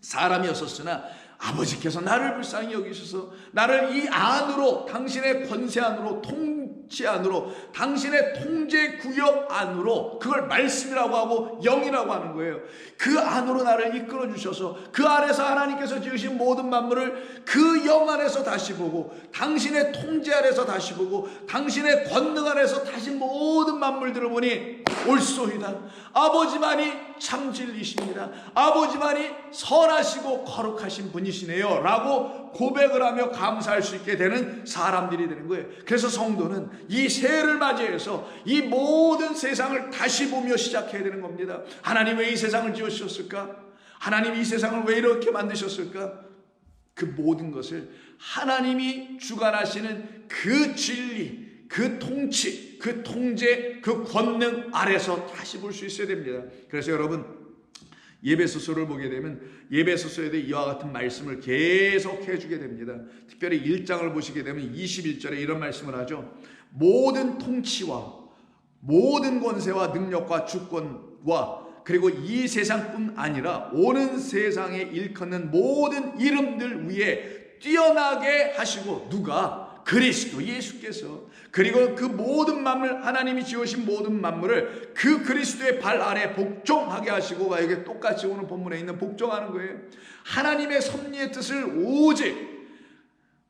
사람이었었으나, 아버지께서 나를 불쌍히 여기셔서 나를 이 안으로, 당신의 권세 안으로, 통치 안으로, 당신의 통제 구역 안으로, 그걸 말씀이라고 하고 영이라고 하는 거예요. 그 안으로 나를 이끌어 주셔서 그 안에서 하나님께서 지으신 모든 만물을 그 영 안에서 다시 보고, 당신의 통제 안에서 다시 보고, 당신의 권능 안에서 다시 모든 만물들을 보니 옳소이다. 아버지만이 참 진리십니다. 아버지만이 선하시고 거룩하신 분이시네요 라고 고백을 하며 감사할 수 있게 되는 사람들이 되는 거예요. 그래서 성도는 이 새해를 맞이해서 이 모든 세상을 다시 보며 시작해야 되는 겁니다. 하나님 왜 이 세상을 지으셨을까? 하나님 이 세상을 왜 이렇게 만드셨을까? 그 모든 것을 하나님이 주관하시는 그 진리, 그 통치, 그 통제, 그 권능 아래서 다시 볼 수 있어야 됩니다. 그래서 여러분, 예배소서를 보게 되면 예배소서에도 이와 같은 말씀을 계속 해주게 됩니다. 특별히 1장을 보시게 되면 21절에 이런 말씀을 하죠. 모든 통치와 모든 권세와 능력과 주권과 그리고 이 세상뿐 아니라 오는 세상에 일컫는 모든 이름들 위에 뛰어나게 하시고, 누가? 그리스도 예수께서. 그리고 그 모든 만물, 하나님이 지으신 모든 만물을 그 그리스도의 발 아래 복종하게 하시고, 여기 똑같이 오늘 본문에 있는 복종하는 거예요. 하나님의 섭리의 뜻을 오직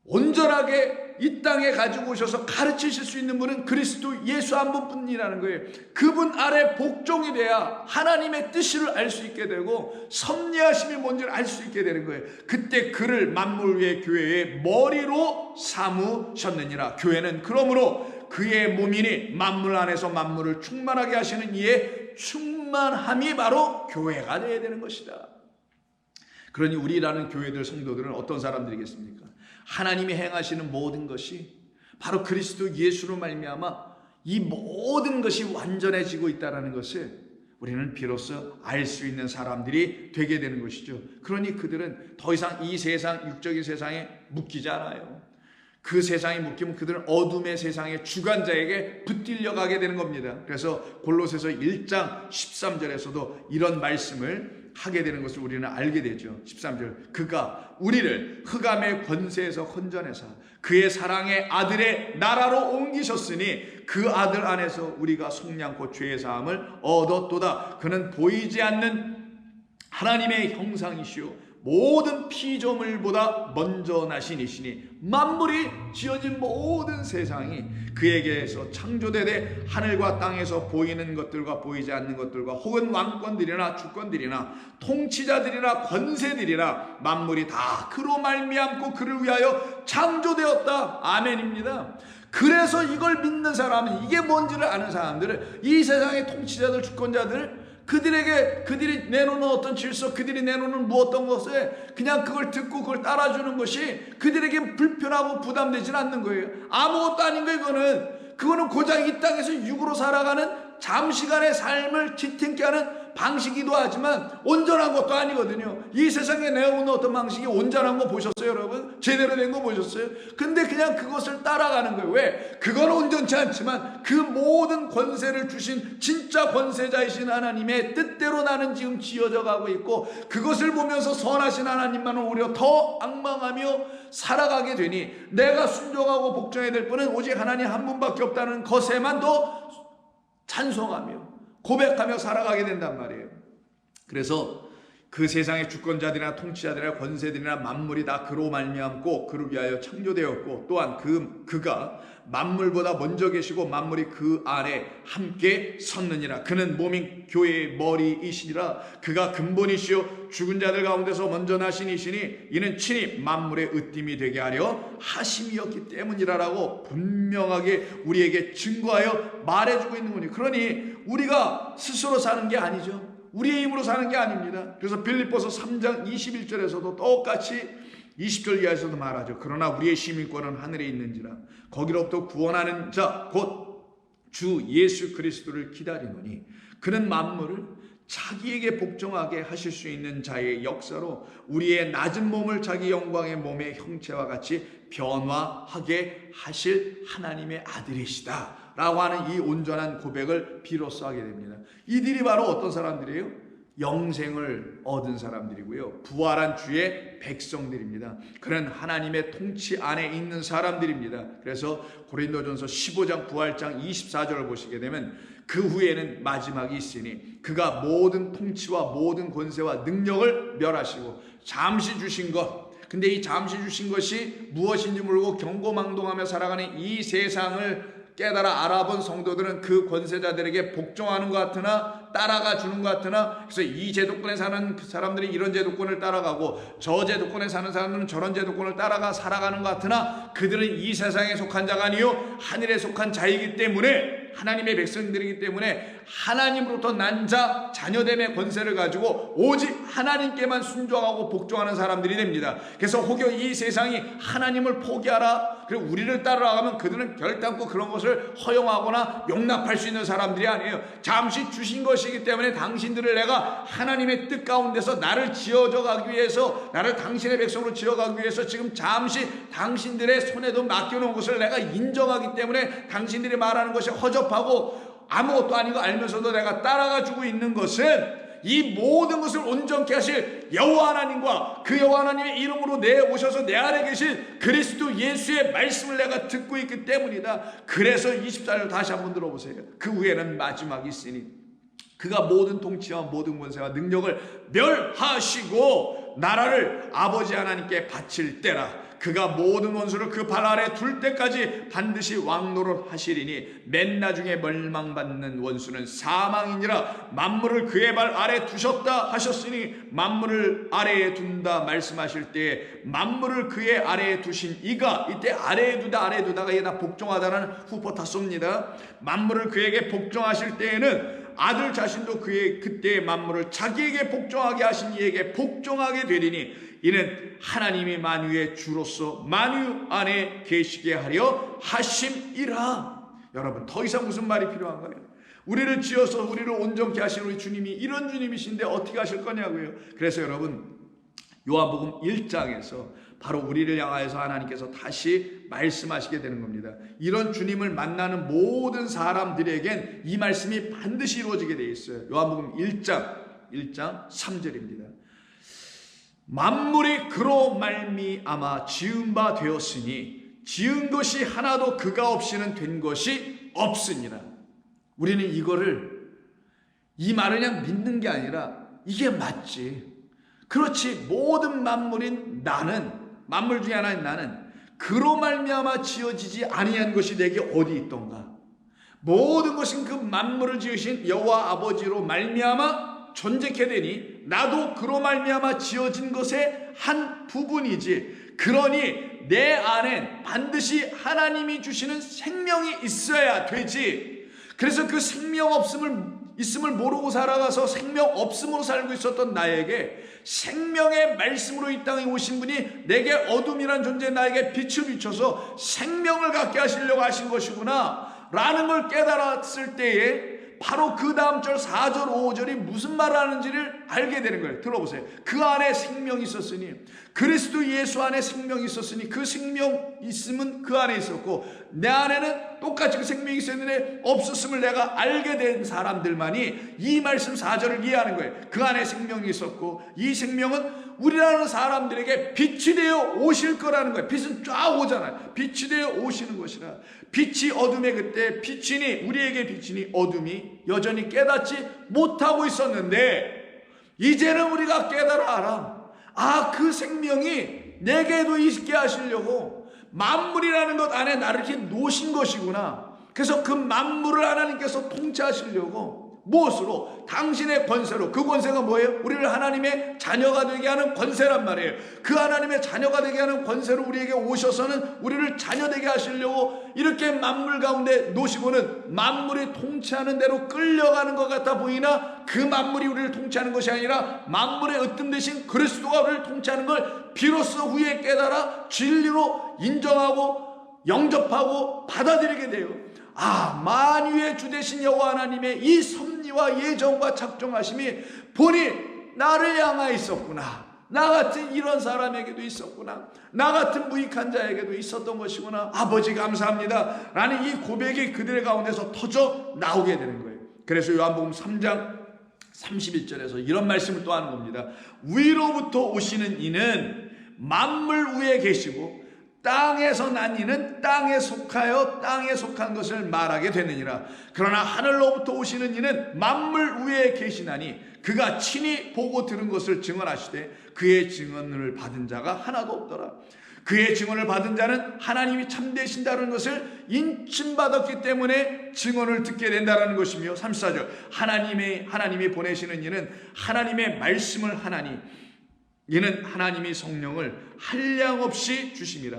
온전하게 이 땅에 가지고 오셔서 가르치실 수 있는 분은 그리스도 예수 한 분뿐이라는 거예요. 그분 아래 복종이 돼야 하나님의 뜻을 알 수 있게 되고 섭리하심이 뭔지를 알 수 있게 되는 거예요. 그때 그를 만물 위의 교회의 머리로 삼으셨느니라. 교회는 그러므로 그의 몸이니 만물 안에서 만물을 충만하게 하시는 이의 충만함이 바로 교회가 되어야 되는 것이다. 그러니 우리라는 교회들 성도들은 어떤 사람들이겠습니까? 하나님이 행하시는 모든 것이 바로 그리스도 예수로 말미암아 이 모든 것이 완전해지고 있다는 것을 우리는 비로소 알 수 있는 사람들이 되게 되는 것이죠. 그러니 그들은 더 이상 이 세상, 육적인 세상에 묶이지 않아요. 그 세상에 묶이면 그들은 어둠의 세상의 주관자에게 붙들려 가게 되는 겁니다. 그래서 골로새서 1장 13절에서도 이런 말씀을 하게 되는 것을 우리는 알게 되죠. 13절, 그가 우리를 흑암의 권세에서 건져내사 그의 사랑의 아들의 나라로 옮기셨으니 그 아들 안에서 우리가 속량코 죄의 사함을 얻었도다. 그는 보이지 않는 하나님의 형상이시오 모든 피조물보다 먼저 나신 이시니 만물이 지어진 모든 세상이 그에게서 창조되되 하늘과 땅에서 보이는 것들과 보이지 않는 것들과 혹은 왕권들이나 주권들이나 통치자들이나 권세들이나 만물이 다 그로 말미암고 그를 위하여 창조되었다. 아멘입니다. 그래서 이걸 믿는 사람은, 이게 뭔지를 아는 사람들은 이 세상의 통치자들, 주권자들, 그들이 내놓는 어떤 질서, 그들이 내놓는 어떤 것에 그냥 그걸 듣고 그걸 따라주는 것이 그들에게 불편하고 부담되지는 않는 거예요. 아무것도 아닌 거예요. 그거는 고작 이 땅에서 육으로 살아가는 잠시간의 삶을 지탱케 하는 방식이기도 하지만 온전한 것도 아니거든요. 이 세상에 내어오는 어떤 방식이 온전한 거 보셨어요, 여러분? 제대로 된 거 보셨어요? 근데 그냥 그것을 따라가는 거예요. 왜? 그건 온전치 않지만 그 모든 권세를 주신 진짜 권세자이신 하나님의 뜻대로 나는 지금 지어져 가고 있고, 그것을 보면서 선하신 하나님만은 오히려 더 앙망하며 살아가게 되니 내가 순종하고 복종해야 될 분은 오직 하나님 한 분밖에 없다는 것에만 더 찬송하며 고백하며 살아가게 된단 말이에요. 그래서 그 세상의 주권자들이나 통치자들이나 권세들이나 만물이 다 그로 말미암고 그를 위하여 창조되었고, 또한 그가 만물보다 먼저 계시고 만물이 그 안에 함께 섰느니라. 그는 몸인 교회의 머리이시니라. 그가 근본이시요 죽은 자들 가운데서 먼저 나신 이시니 이는 친히 만물의 으뜸이 되게 하려 하심이었기 때문이라라고 분명하게 우리에게 증거하여 말해주고 있는 거니. 그러니 우리가 스스로 사는 게 아니죠. 우리의 힘으로 사는 게 아닙니다. 그래서 빌립보서 3장 21절에서도 똑같이 20절 이하에서도 말하죠. 그러나 우리의 시민권은 하늘에 있는지라 거기로부터 구원하는 자 곧 주 예수 그리스도를 기다리노니 그는 만물을 자기에게 복종하게 하실 수 있는 자의 역사로 우리의 낮은 몸을 자기 영광의 몸의 형체와 같이 변화하게 하실 하나님의 아들이시다 라고 하는 이 온전한 고백을 비로소 하게 됩니다. 이들이 바로 어떤 사람들이에요? 영생을 얻은 사람들이고요, 부활한 주의 백성들입니다. 그는 하나님의 통치 안에 있는 사람들입니다. 그래서 고린도전서 15장 9장 24절을 보시게 되면 그 후에는 마지막이 있으니 그가 모든 통치와 모든 권세와 능력을 멸하시고 잠시 주신 것, 근데 이 잠시 주신 것이 무엇인지 모르고 경고망동하며 살아가는 이 세상을 깨달아 알아본 성도들은 그 권세자들에게 복종하는 것 같으나 따라가 주는 것 같으나, 그래서 이 제도권에 사는 사람들이 이런 제도권을 따라가고 저 제도권에 사는 사람들은 저런 제도권을 따라가 살아가는 것 같으나 그들은 이 세상에 속한 자가 아니요 하늘에 속한 자이기 때문에, 하나님의 백성들이기 때문에 하나님으로부터 난 자 자녀됨의 권세를 가지고 오직 하나님께만 순종하고 복종하는 사람들이 됩니다. 그래서 혹여 이 세상이 하나님을 포기하라 그리고 우리를 따라가면 그들은 결단코 그런 것을 허용하거나 용납할 수 있는 사람들이 아니에요. 잠시 주신 것이기 때문에 당신들을 내가 하나님의 뜻 가운데서 나를 지어져 가기 위해서, 나를 당신의 백성으로 지어가기 위해서 지금 잠시 당신들의 손에도 맡겨놓은 것을 내가 인정하기 때문에 당신들이 말하는 것이 허접하고 아무것도 아니고 알면서도 내가 따라가 주고 있는 것은 이 모든 것을 온전케 하실 여호와 하나님과 그 여호와 하나님의 이름으로 오셔서 내 안에 계신 그리스도 예수의 말씀을 내가 듣고 있기 때문이다. 그래서 24절 다시 한번 들어보세요. 그 후에는 마지막이 있으니 그가 모든 통치와 모든 권세와 능력을 멸하시고 나라를 아버지 하나님께 바칠 때라. 그가 모든 원수를 그 발 아래 둘 때까지 반드시 왕노를 하시리니 맨 나중에 멸망받는 원수는 사망이니라. 만물을 그의 발 아래 두셨다 하셨으니 만물을 아래에 둔다 말씀하실 때에 만물을 그의 아래에 두신 이가, 이때 아래에 두다가 이게 다 복종하다라는 후포타 쏩니다. 만물을 그에게 복종하실 때에는 아들 자신도 그때 만물을 자기에게 복종하게 하신 이에게 복종하게 되리니 이는 하나님이 만유의 주로서 만유 안에 계시게 하려 하심이라. 여러분, 더 이상 무슨 말이 필요한가요? 우리를 지어서 우리를 온전케 하신 우리 주님이 이런 주님이신데 어떻게 하실 거냐고요. 그래서 여러분, 요한복음 1장에서 바로 우리를 향하여서 하나님께서 다시 말씀하시게 되는 겁니다. 이런 주님을 만나는 모든 사람들에겐 이 말씀이 반드시 이루어지게 되어 있어요. 요한복음 1장 1장 3절입니다. 만물이 그로 말미암아 지은 바 되었으니 지은 것이 하나도 그가 없이는 된 것이 없으니라. 우리는 이 말을 그냥 믿는 게 아니라 이게 맞지. 그렇지. 모든 만물인 나는, 만물 중에 하나인 나는 그로 말미암아 지어지지 아니한 것이 내게 어디 있던가. 모든 것은 그 만물을 지으신 여호와 아버지로 말미암아 존재케 되니 나도 그로 말미암아 지어진 것의 한 부분이지. 그러니 내 안엔 반드시 하나님이 주시는 생명이 있어야 되지. 그래서 그 생명 있음을 모르고 살아가서 생명 없음으로 살고 있었던 나에게 생명의 말씀으로 이 땅에 오신 분이 내게 어둠이란 존재, 나에게 빛을 비춰서 생명을 갖게 하시려고 하신 것이구나 라는 걸 깨달았을 때에 바로 그 다음 절 4절 5절이 무슨 말을 하는지를 알게 되는 거예요. 들어보세요. 그 안에 생명이 있었으니, 그리스도 예수 안에 생명이 있었으니 그 생명 있음은 그 안에 있었고 내 안에는 똑같이 그 생명이 있었는데 없었음을 내가 알게 된 사람들만이 이 말씀 4절을 이해하는 거예요. 그 안에 생명이 있었고 이 생명은 우리라는 사람들에게 빛이 되어 오실 거라는 거예요. 빛은 쫙 오잖아요. 빛이 되어 오시는 것이라. 빛이 어둠에 그때 빛이니, 우리에게 빛이니 어둠이 여전히 깨닫지 못하고 있었는데 이제는 우리가 깨달아 알아. 그 생명이 내게도 있게 하시려고 만물이라는 것 안에 나를 이렇게 놓으신 것이구나. 그래서 그 만물을 하나님께서 통치하시려고 무엇으로? 당신의 권세로. 그 권세가 뭐예요? 우리를 하나님의 자녀가 되게 하는 권세란 말이에요. 그 하나님의 자녀가 되게 하는 권세로 우리에게 오셔서는 우리를 자녀 되게 하시려고 이렇게 만물 가운데 놓으시고는 만물이 통치하는 대로 끌려가는 것 같아 보이나 그 만물이 우리를 통치하는 것이 아니라 만물의 으뜸 대신 그리스도가 우리를 통치하는 걸 비로소 후에 깨달아 진리로 인정하고 영접하고 받아들이게 돼요. 만유의 주 되신 여호와 하나님의 이 섭리와 예정과 작정하심이 보니 나를 향하여 있었구나. 나 같은 이런 사람에게도 있었구나. 나 같은 무익한 자에게도 있었던 것이구나. 아버지 감사합니다 라는 이 고백이 그들의 가운데서 터져 나오게 되는 거예요. 그래서 요한복음 3장 31절에서 이런 말씀을 또 하는 겁니다. 위로부터 오시는 이는 만물 위에 계시고 땅에서 난 이는 땅에 속하여 땅에 속한 것을 말하게 되느니라. 그러나 하늘로부터 오시는 이는 만물 위에 계시나니 그가 친히 보고 들은 것을 증언하시되 그의 증언을 받은 자가 하나도 없더라. 그의 증언을 받은 자는 하나님이 참되신다는 것을 인침받았기 때문에 증언을 듣게 된다는 것이며 34절 하나님이 보내시는 이는 하나님의 말씀을 하나니 이는 하나님이 성령을 한량없이 주심이라.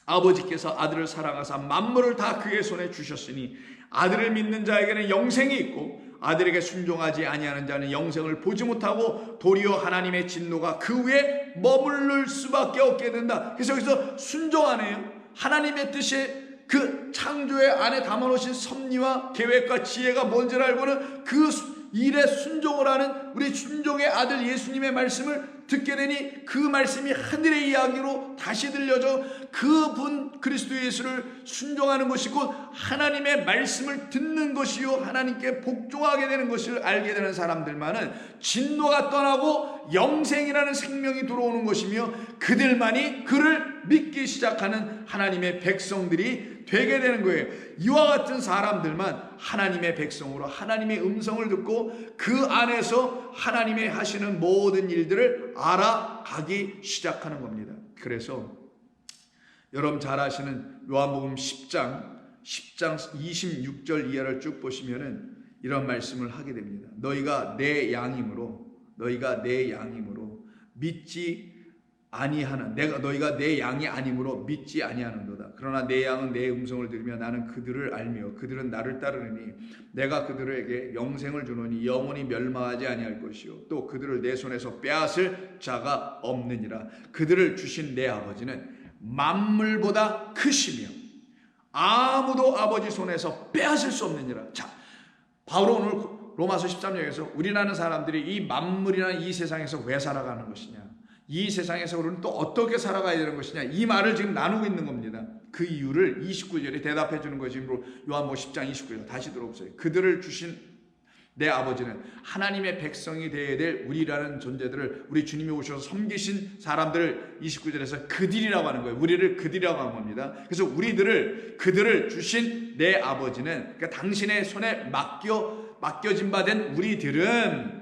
아버지께서 아들을 사랑하사 만물을 다 그의 손에 주셨으니 아들을 믿는 자에게는 영생이 있고 아들에게 순종하지 아니하는 자는 영생을 보지 못하고 도리어 하나님의 진노가 그 위에 머무를 수밖에 없게 된다. 그래서 여기서 순종하네요. 하나님의 뜻에 그 창조의 안에 담아놓으신 섭리와 계획과 지혜가 뭔지를 알고는 그 일에 순종을 하는 우리 순종의 아들 예수님의 말씀을 듣게 되니 그 말씀이 하늘의 이야기로 다시 들려져 그분 그리스도 예수를 순종하는 것이 곧 하나님의 말씀을 듣는 것이요 하나님께 복종하게 되는 것을 알게 되는 사람들만은 진노가 떠나고 영생이라는 생명이 들어오는 것이며 그들만이 그를 믿기 시작하는 하나님의 백성들이 되게 되는 거예요. 이와 같은 사람들만 하나님의 백성으로 하나님의 음성을 듣고 그 안에서 하나님의 하시는 모든 일들을 알아가기 시작하는 겁니다. 그래서 여러분 잘 아시는 요한복음 10장 26절 이하를 쭉 보시면은 이런 말씀을 하게 됩니다. 너희가 내 양이므로 믿지 아니하는 너희가 내 양이 아니므로 믿지 아니하는도다. 그러나 내 양은 내 음성을 들으며 나는 그들을 알며 그들은 나를 따르느니 내가 그들에게 영생을 주노니 영원히 멸망하지 아니할 것이요 또 그들을 내 손에서 빼앗을 자가 없느니라. 그들을 주신 내 아버지는 만물보다 크시며 아무도 아버지 손에서 빼앗을 수 없느니라. 자, 바울은 오늘 로마서 13장에서 우리라는 사람들이 이 만물이라는 이 세상에서 왜 살아가는 것이냐, 이 세상에서 우리는 또 어떻게 살아가야 되는 것이냐, 이 말을 지금 나누고 있는 겁니다. 그 이유를 29절에 대답해 주는 것이 요한복음 10장 29절 다시 들어보세요. 그들을 주신 내 아버지는 하나님의 백성이 되어야 될 우리라는 존재들을, 우리 주님이 오셔서 섬기신 사람들을 29절에서 그들이라고 하는 거예요. 우리를 그들이라고 하는 겁니다. 그래서 그들을 주신 내 아버지는, 그러니까 당신의 손에 맡겨진 바 된 우리들은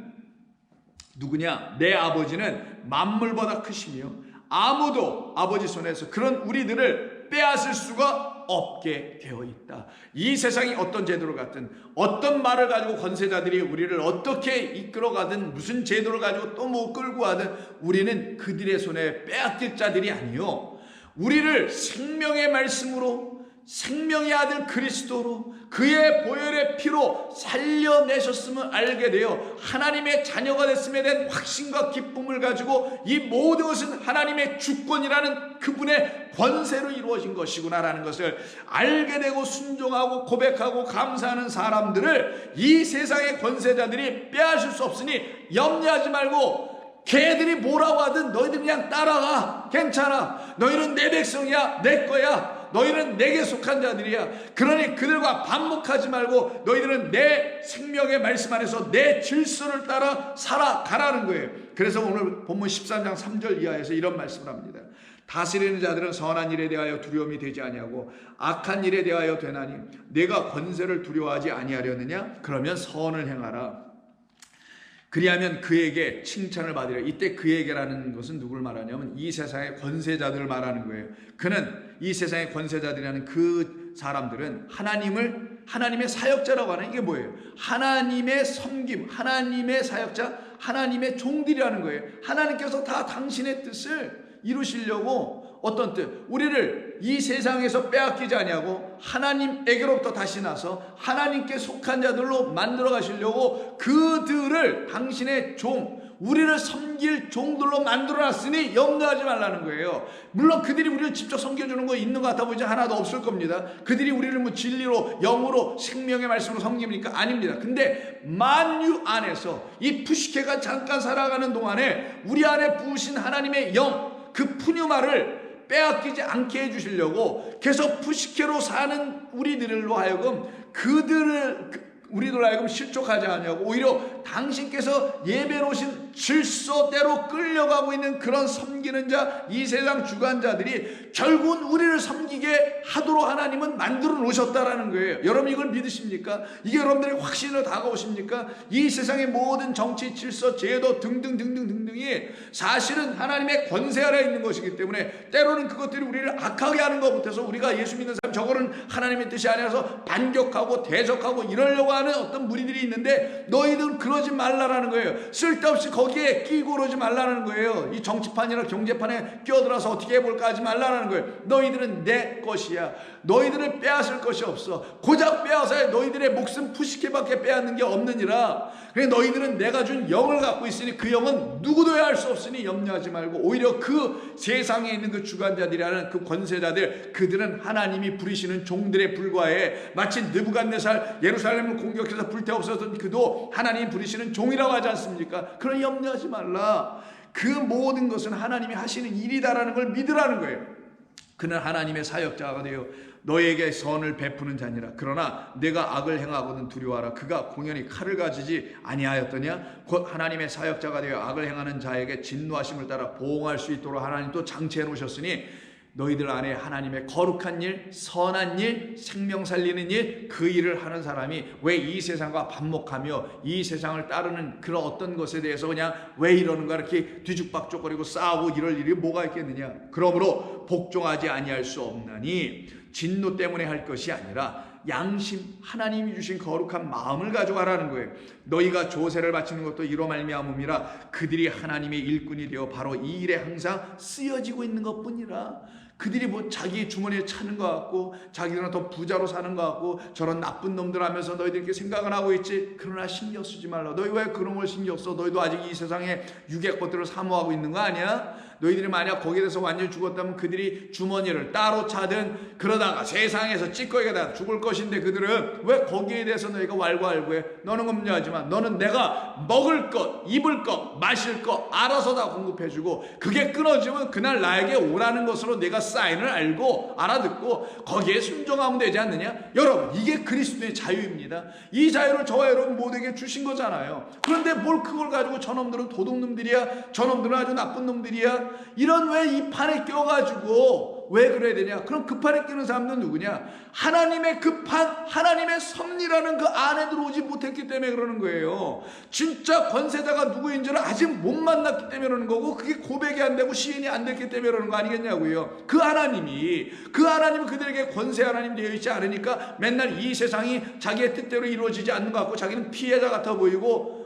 누구냐? 내 아버지는 만물보다 크시며 아무도 아버지 손에서 그런 우리들을 빼앗을 수가 없게 되어 있다. 이 세상이 어떤 제도를 갖든, 어떤 말을 가지고 권세자들이 우리를 어떻게 이끌어가든, 무슨 제도를 가지고 또 뭐 끌고 가든, 우리는 그들의 손에 빼앗길 자들이 아니요, 우리를 생명의 말씀으로, 생명의 아들 그리스도로, 그의 보혈의 피로 살려내셨음을 알게 되어 하나님의 자녀가 됐음에 대한 확신과 기쁨을 가지고 이 모든 것은 하나님의 주권이라는 그분의 권세로 이루어진 것이구나라는 것을 알게 되고 순종하고 고백하고 감사하는 사람들을 이 세상의 권세자들이 빼앗을 수 없으니 염려하지 말고, 걔들이 뭐라고 하든 너희들 그냥 따라가. 괜찮아. 너희는 내 백성이야. 내 거야. 너희는 내게 속한 자들이야. 그러니 그들과 반목하지 말고 너희들은 내 생명의 말씀 안에서 내 질서를 따라 살아가라는 거예요. 그래서 오늘 본문 13장 3절 이하에서 이런 말씀을 합니다. 다스리는 자들은 선한 일에 대하여 두려움이 되지 아니하고 악한 일에 대하여 되나니 내가 권세를 두려워하지 아니하려느냐? 그러면 선을 행하라. 그리하면 그에게 칭찬을 받으려. 이때 그에게라는 것은 누굴 말하냐면 이 세상의 권세자들을 말하는 거예요. 그는, 이 세상의 권세자들이라는 그 사람들은 하나님의 사역자라고 하는, 이게 뭐예요? 하나님의 섬김, 하나님의 사역자, 하나님의 종들이라는 거예요. 하나님께서 다 당신의 뜻을 이루시려고 어떤 뜻? 우리를 이 세상에서 빼앗기지 아니하고 하나님에게로부터 다시 나서 하나님께 속한 자들로 만들어 가시려고 그들을 당신의 종, 우리를 섬길 종들로 만들어놨으니 염려하지 말라는 거예요. 물론 그들이 우리를 직접 섬겨주는 거 있는 것 같아 보이지 하나도 없을 겁니다. 그들이 우리를 뭐 진리로, 영으로, 생명의 말씀으로 섬깁니까? 아닙니다. 근데 만유 안에서 이 푸시케가 잠깐 살아가는 동안에 우리 안에 부으신 하나님의 영, 그 푸뉴마를 빼앗기지 않게 해주시려고 계속 푸시케로 사는 우리들로 하여금 우리들 하여금 실족하지 않냐고, 오히려 당신께서 예배로신 질서대로 끌려가고 있는 그런 섬기는 자, 이 세상 주관자들이 결국은 우리를 섬기게 하도록 하나님은 만들어 놓으셨다라는 거예요. 여러분 이걸 믿으십니까? 이게 여러분들의 확신으로 다가오십니까? 이 세상의 모든 정치, 질서, 제도 등등이 사실은 하나님의 권세 아래 있는 것이기 때문에 때로는 그것들이 우리를 악하게 하는 것부터서 우리가 예수 믿는 사람, 저거는 하나님의 뜻이 아니라서 반격하고 대적하고 이러려고 하는 어떤 무리들이 있는데 너희들은 그러지 말라라는 거예요. 쓸데없이 거기에 끼고 그러지 말라는 거예요. 이 정치판이나 경제판에 끼어들어서 어떻게 해볼까 하지 말라는 거예요. 너희들은 내 것이야. 너희들을 빼앗을 것이 없어. 고작 빼앗아야 너희들의 목숨 푸시케밖에 빼앗는 게 없느니라. 그래 너희들은 내가 준 영을 갖고 있으니 그 영은 누구도 할 수 없으니 염려하지 말고, 오히려 그 세상에 있는 그 주관자들이라는 그 권세자들, 그들은 하나님이 부리시는 종들에 불과해. 마치 느부갓네살 예루살렘을 공격해서 불태웠었던 그도 하나님이 부리시는 종이라고 하지 않습니까? 그러니 염려하지 말라. 그 모든 것은 하나님이 하시는 일이다라는 걸 믿으라는 거예요. 그는 하나님의 사역자가 되어 너에게 선을 베푸는 자니라. 그러나 내가 악을 행하거든 두려워하라. 그가 공연히 칼을 가지지 아니하였더냐? 곧 하나님의 사역자가 되어 악을 행하는 자에게 진노하심을 따라 보응할 수 있도록 하나님 또 장치해 놓으셨으니 너희들 안에 하나님의 거룩한 일, 선한 일, 생명 살리는 일, 그 일을 하는 사람이 왜 이 세상과 반목하며 이 세상을 따르는 그런 어떤 것에 대해서 그냥 왜 이러는가 이렇게 뒤죽박죽거리고 싸우고 이럴 일이 뭐가 있겠느냐? 그러므로 복종하지 아니할 수 없나니 진노 때문에 할 것이 아니라 양심, 하나님이 주신 거룩한 마음을 가져가라는 거예요. 너희가 조세를 바치는 것도 이로 말미암음이라. 그들이 하나님의 일꾼이 되어 바로 이 일에 항상 쓰여지고 있는 것뿐이라. 그들이 뭐 자기 주머니에 차는 것 같고 자기들은 더 부자로 사는 것 같고 저런 나쁜 놈들 하면서 너희들 이렇게 생각을 하고 있지. 그러나 신경 쓰지 말라. 너희 왜 그런 걸 신경 써? 너희도 아직 이 세상에 유괴 것들을 사모하고 있는 거 아니야? 너희들이 만약 거기에 대해서 완전히 죽었다면 그들이 주머니를 따로 차든 그러다가 세상에서 찌꺼기가 다 죽을 것인데 그들은 왜 거기에 대해서 너희가 왈가왈부해? 너는 염려하지만 너는 내가 먹을 것, 입을 것, 마실 것 알아서 다 공급해주고 그게 끊어지면 그날 나에게 오라는 것으로 내가 사인을 알고 알아듣고 거기에 순종하면 되지 않느냐? 여러분, 이게 그리스도의 자유입니다. 이 자유를 저와 여러분 모두에게 주신 거잖아요. 그런데 뭘 그걸 가지고 저놈들은 도둑놈들이야, 저놈들은 아주 나쁜 놈들이야, 이런 왜 이 판에 껴가지고 왜 그래야 되냐? 그럼 그 판에 끼는 사람은 누구냐? 하나님의 그 판, 하나님의 섭리라는 그 안에 들어오지 못했기 때문에 그러는 거예요. 진짜 권세자가 누구인지를 아직 못 만났기 때문에 그러는 거고, 그게 고백이 안 되고 시인이 안 됐기 때문에 그러는 거 아니겠냐고요. 그 하나님이 그들에게 권세 하나님 되어 있지 않으니까 맨날 이 세상이 자기의 뜻대로 이루어지지 않는 것 같고, 자기는 피해자 같아 보이고,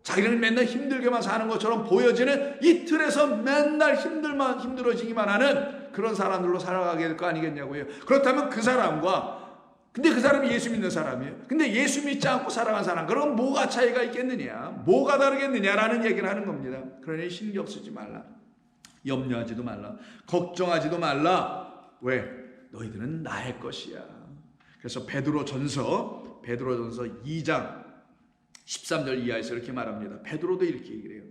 자기는 맨날 힘들게만 사는 것처럼 보여지는 이 틀에서 맨날 힘들어지기만 하는 그런 사람들로 살아가게 될 거 아니겠냐고요. 그렇다면 그 사람과, 근데 그 사람이 예수 믿는 사람이에요. 근데 예수 믿지 않고 살아간 사람, 그럼 뭐가 차이가 있겠느냐, 뭐가 다르겠느냐라는 얘기를 하는 겁니다. 그러니 신경 쓰지 말라, 염려하지도 말라, 걱정하지도 말라. 왜? 너희들은 나의 것이야. 그래서 베드로전서 2장 13절 이하에서 이렇게 말합니다. 베드로도 이렇게 얘기를 해요.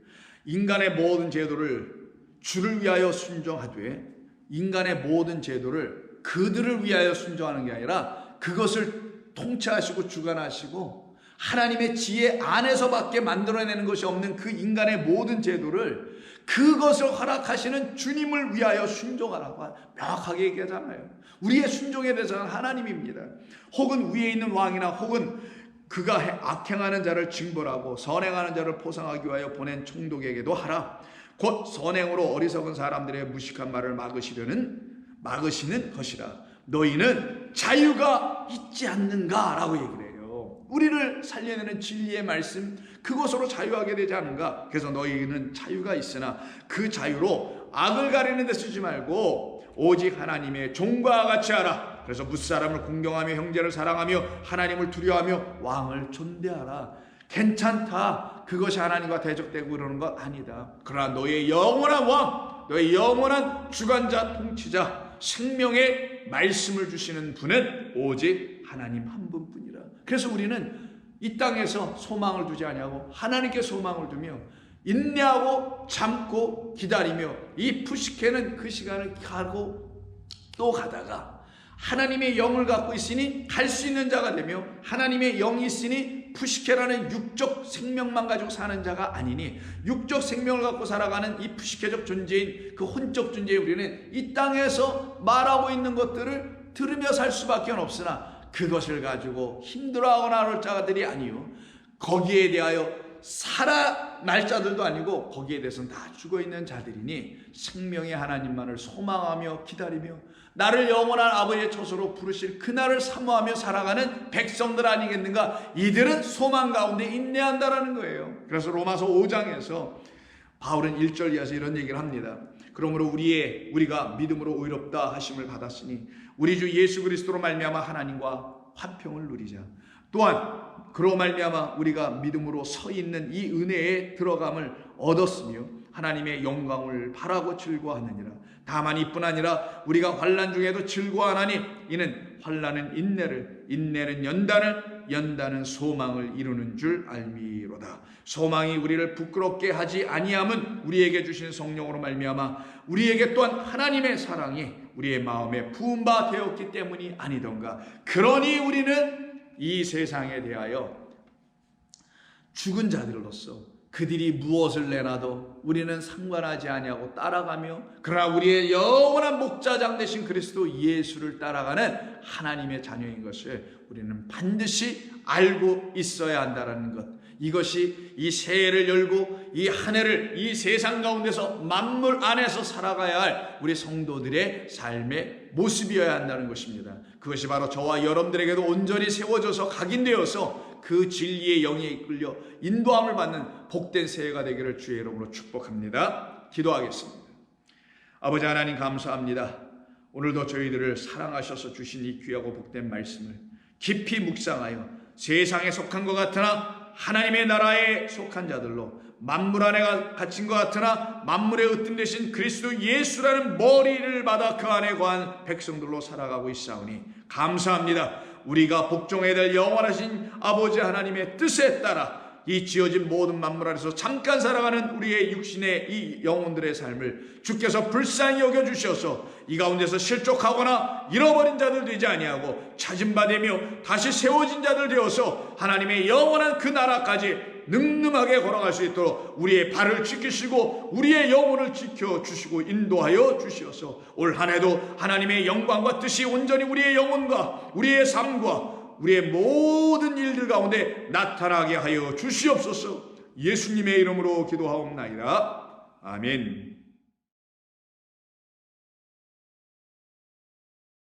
인간의 모든 제도를 주를 위하여 순종하되, 인간의 모든 제도를 그들을 위하여 순종하는 게 아니라 그것을 통치하시고 주관하시고 하나님의 지혜 안에서밖에 만들어내는 것이 없는 그 인간의 모든 제도를, 그것을 허락하시는 주님을 위하여 순종하라고 명확하게 얘기하잖아요. 우리의 순종의 대상은 하나님입니다. 혹은 위에 있는 왕이나 혹은 그가 악행하는 자를 징벌하고 선행하는 자를 포상하기 위하여 보낸 총독에게도 하라. 곧 선행으로 어리석은 사람들의 무식한 말을 막으시는 것이라. 너희는 자유가 있지 않는가? 라고 얘기를 해요. 우리를 살려내는 진리의 말씀, 그것으로 자유하게 되지 않는가? 그래서 너희는 자유가 있으나 그 자유로 악을 가리는 데 쓰지 말고 오직 하나님의 종과 같이 하라. 그래서 무사람을 공경하며 형제를 사랑하며 하나님을 두려워하며 왕을 존대하라. 괜찮다. 그것이 하나님과 대적되고 그러는 것 아니다. 그러나 너의 영원한 왕, 너의 영원한 주관자, 통치자, 생명의 말씀을 주시는 분은 오직 하나님 한 분뿐이라. 그래서 우리는 이 땅에서 소망을 두지 아니하고 하나님께 소망을 두며 인내하고 참고 기다리며 이 푸시케는 그 시간을 가고 또 가다가 하나님의 영을 갖고 있으니 갈 수 있는 자가 되며, 하나님의 영이 있으니 푸시케라는 육적 생명만 가지고 사는 자가 아니니, 육적 생명을 갖고 살아가는 이 푸시케적 존재인 그 혼적 존재인 우리는 이 땅에서 말하고 있는 것들을 들으며 살 수밖에 없으나 그것을 가지고 힘들어하거나 하는 자들이 아니요, 거기에 대하여 살아날 자들도 아니고 거기에 대해서는 다 죽어있는 자들이니 생명의 하나님만을 소망하며 기다리며 나를 영원한 아버지의 처소로 부르실 그날을 사모하며 살아가는 백성들 아니겠는가? 이들은 소망 가운데 인내한다라는 거예요. 그래서 로마서 5장에서 바울은 1절 이하에서 이런 얘기를 합니다. 그러므로 우리가 믿음으로 의롭다 하심을 받았으니 우리 주 예수 그리스도로 말미암아 하나님과 화평을 누리자. 또한 그로 말미암아 우리가 믿음으로 서 있는 이 은혜에 들어감을 얻었으며 하나님의 영광을 바라고 즐거워하느니라. 다만 이뿐 아니라 우리가 환난 중에도 즐거워하나니 이는 환난은 인내를, 인내는 연단을, 연단은 소망을 이루는 줄 알미로다. 소망이 우리를 부끄럽게 하지 아니함은 우리에게 주신 성령으로 말미암아 우리에게 또한 하나님의 사랑이 우리의 마음에 부은 바 되었기 때문이 아니던가. 그러니 우리는 이 세상에 대하여 죽은 자들로서 그들이 무엇을 내놔도 우리는 상관하지 아니하고 따라가며, 그러나 우리의 영원한 목자장 되신 그리스도 예수를 따라가는 하나님의 자녀인 것을 우리는 반드시 알고 있어야 한다는 것. 이것이 이 새해를 열고 이 한 해를 이 세상 가운데서 만물 안에서 살아가야 할 우리 성도들의 삶의 모습이어야 한다는 것입니다. 그것이 바로 저와 여러분들에게도 온전히 세워져서 각인되어서 그 진리의 영에 이끌려 인도함을 받는 복된 새해가 되기를 주의 이름으로 축복합니다. 기도하겠습니다. 아버지 하나님 감사합니다. 오늘도 저희들을 사랑하셔서 주신 이 귀하고 복된 말씀을 깊이 묵상하여 세상에 속한 것 같으나 하나님의 나라에 속한 자들로, 만물 안에 갇힌 것 같으나 만물의 으뜸 되신 그리스도 예수라는 머리를 받아 그 안에 거한 백성들로 살아가고 있사오니 감사합니다. 우리가 복종해야 될 영원하신 아버지 하나님의 뜻에 따라 이 지어진 모든 만물 아래서 잠깐 살아가는 우리의 육신의 이 영혼들의 삶을 주께서 불쌍히 여겨주셔서 이 가운데서 실족하거나 잃어버린 자들 되지 아니하고 찾은 바 되며 다시 세워진 자들 되어서 하나님의 영원한 그 나라까지 늠름하게 걸어갈 수 있도록 우리의 발을 지키시고 우리의 영혼을 지켜주시고 인도하여 주시어서 올 한 해도 하나님의 영광과 뜻이 온전히 우리의 영혼과 우리의 삶과 우리의 모든 일들 가운데 나타나게 하여 주시옵소서. 예수님의 이름으로 기도하옵나이다. 아멘.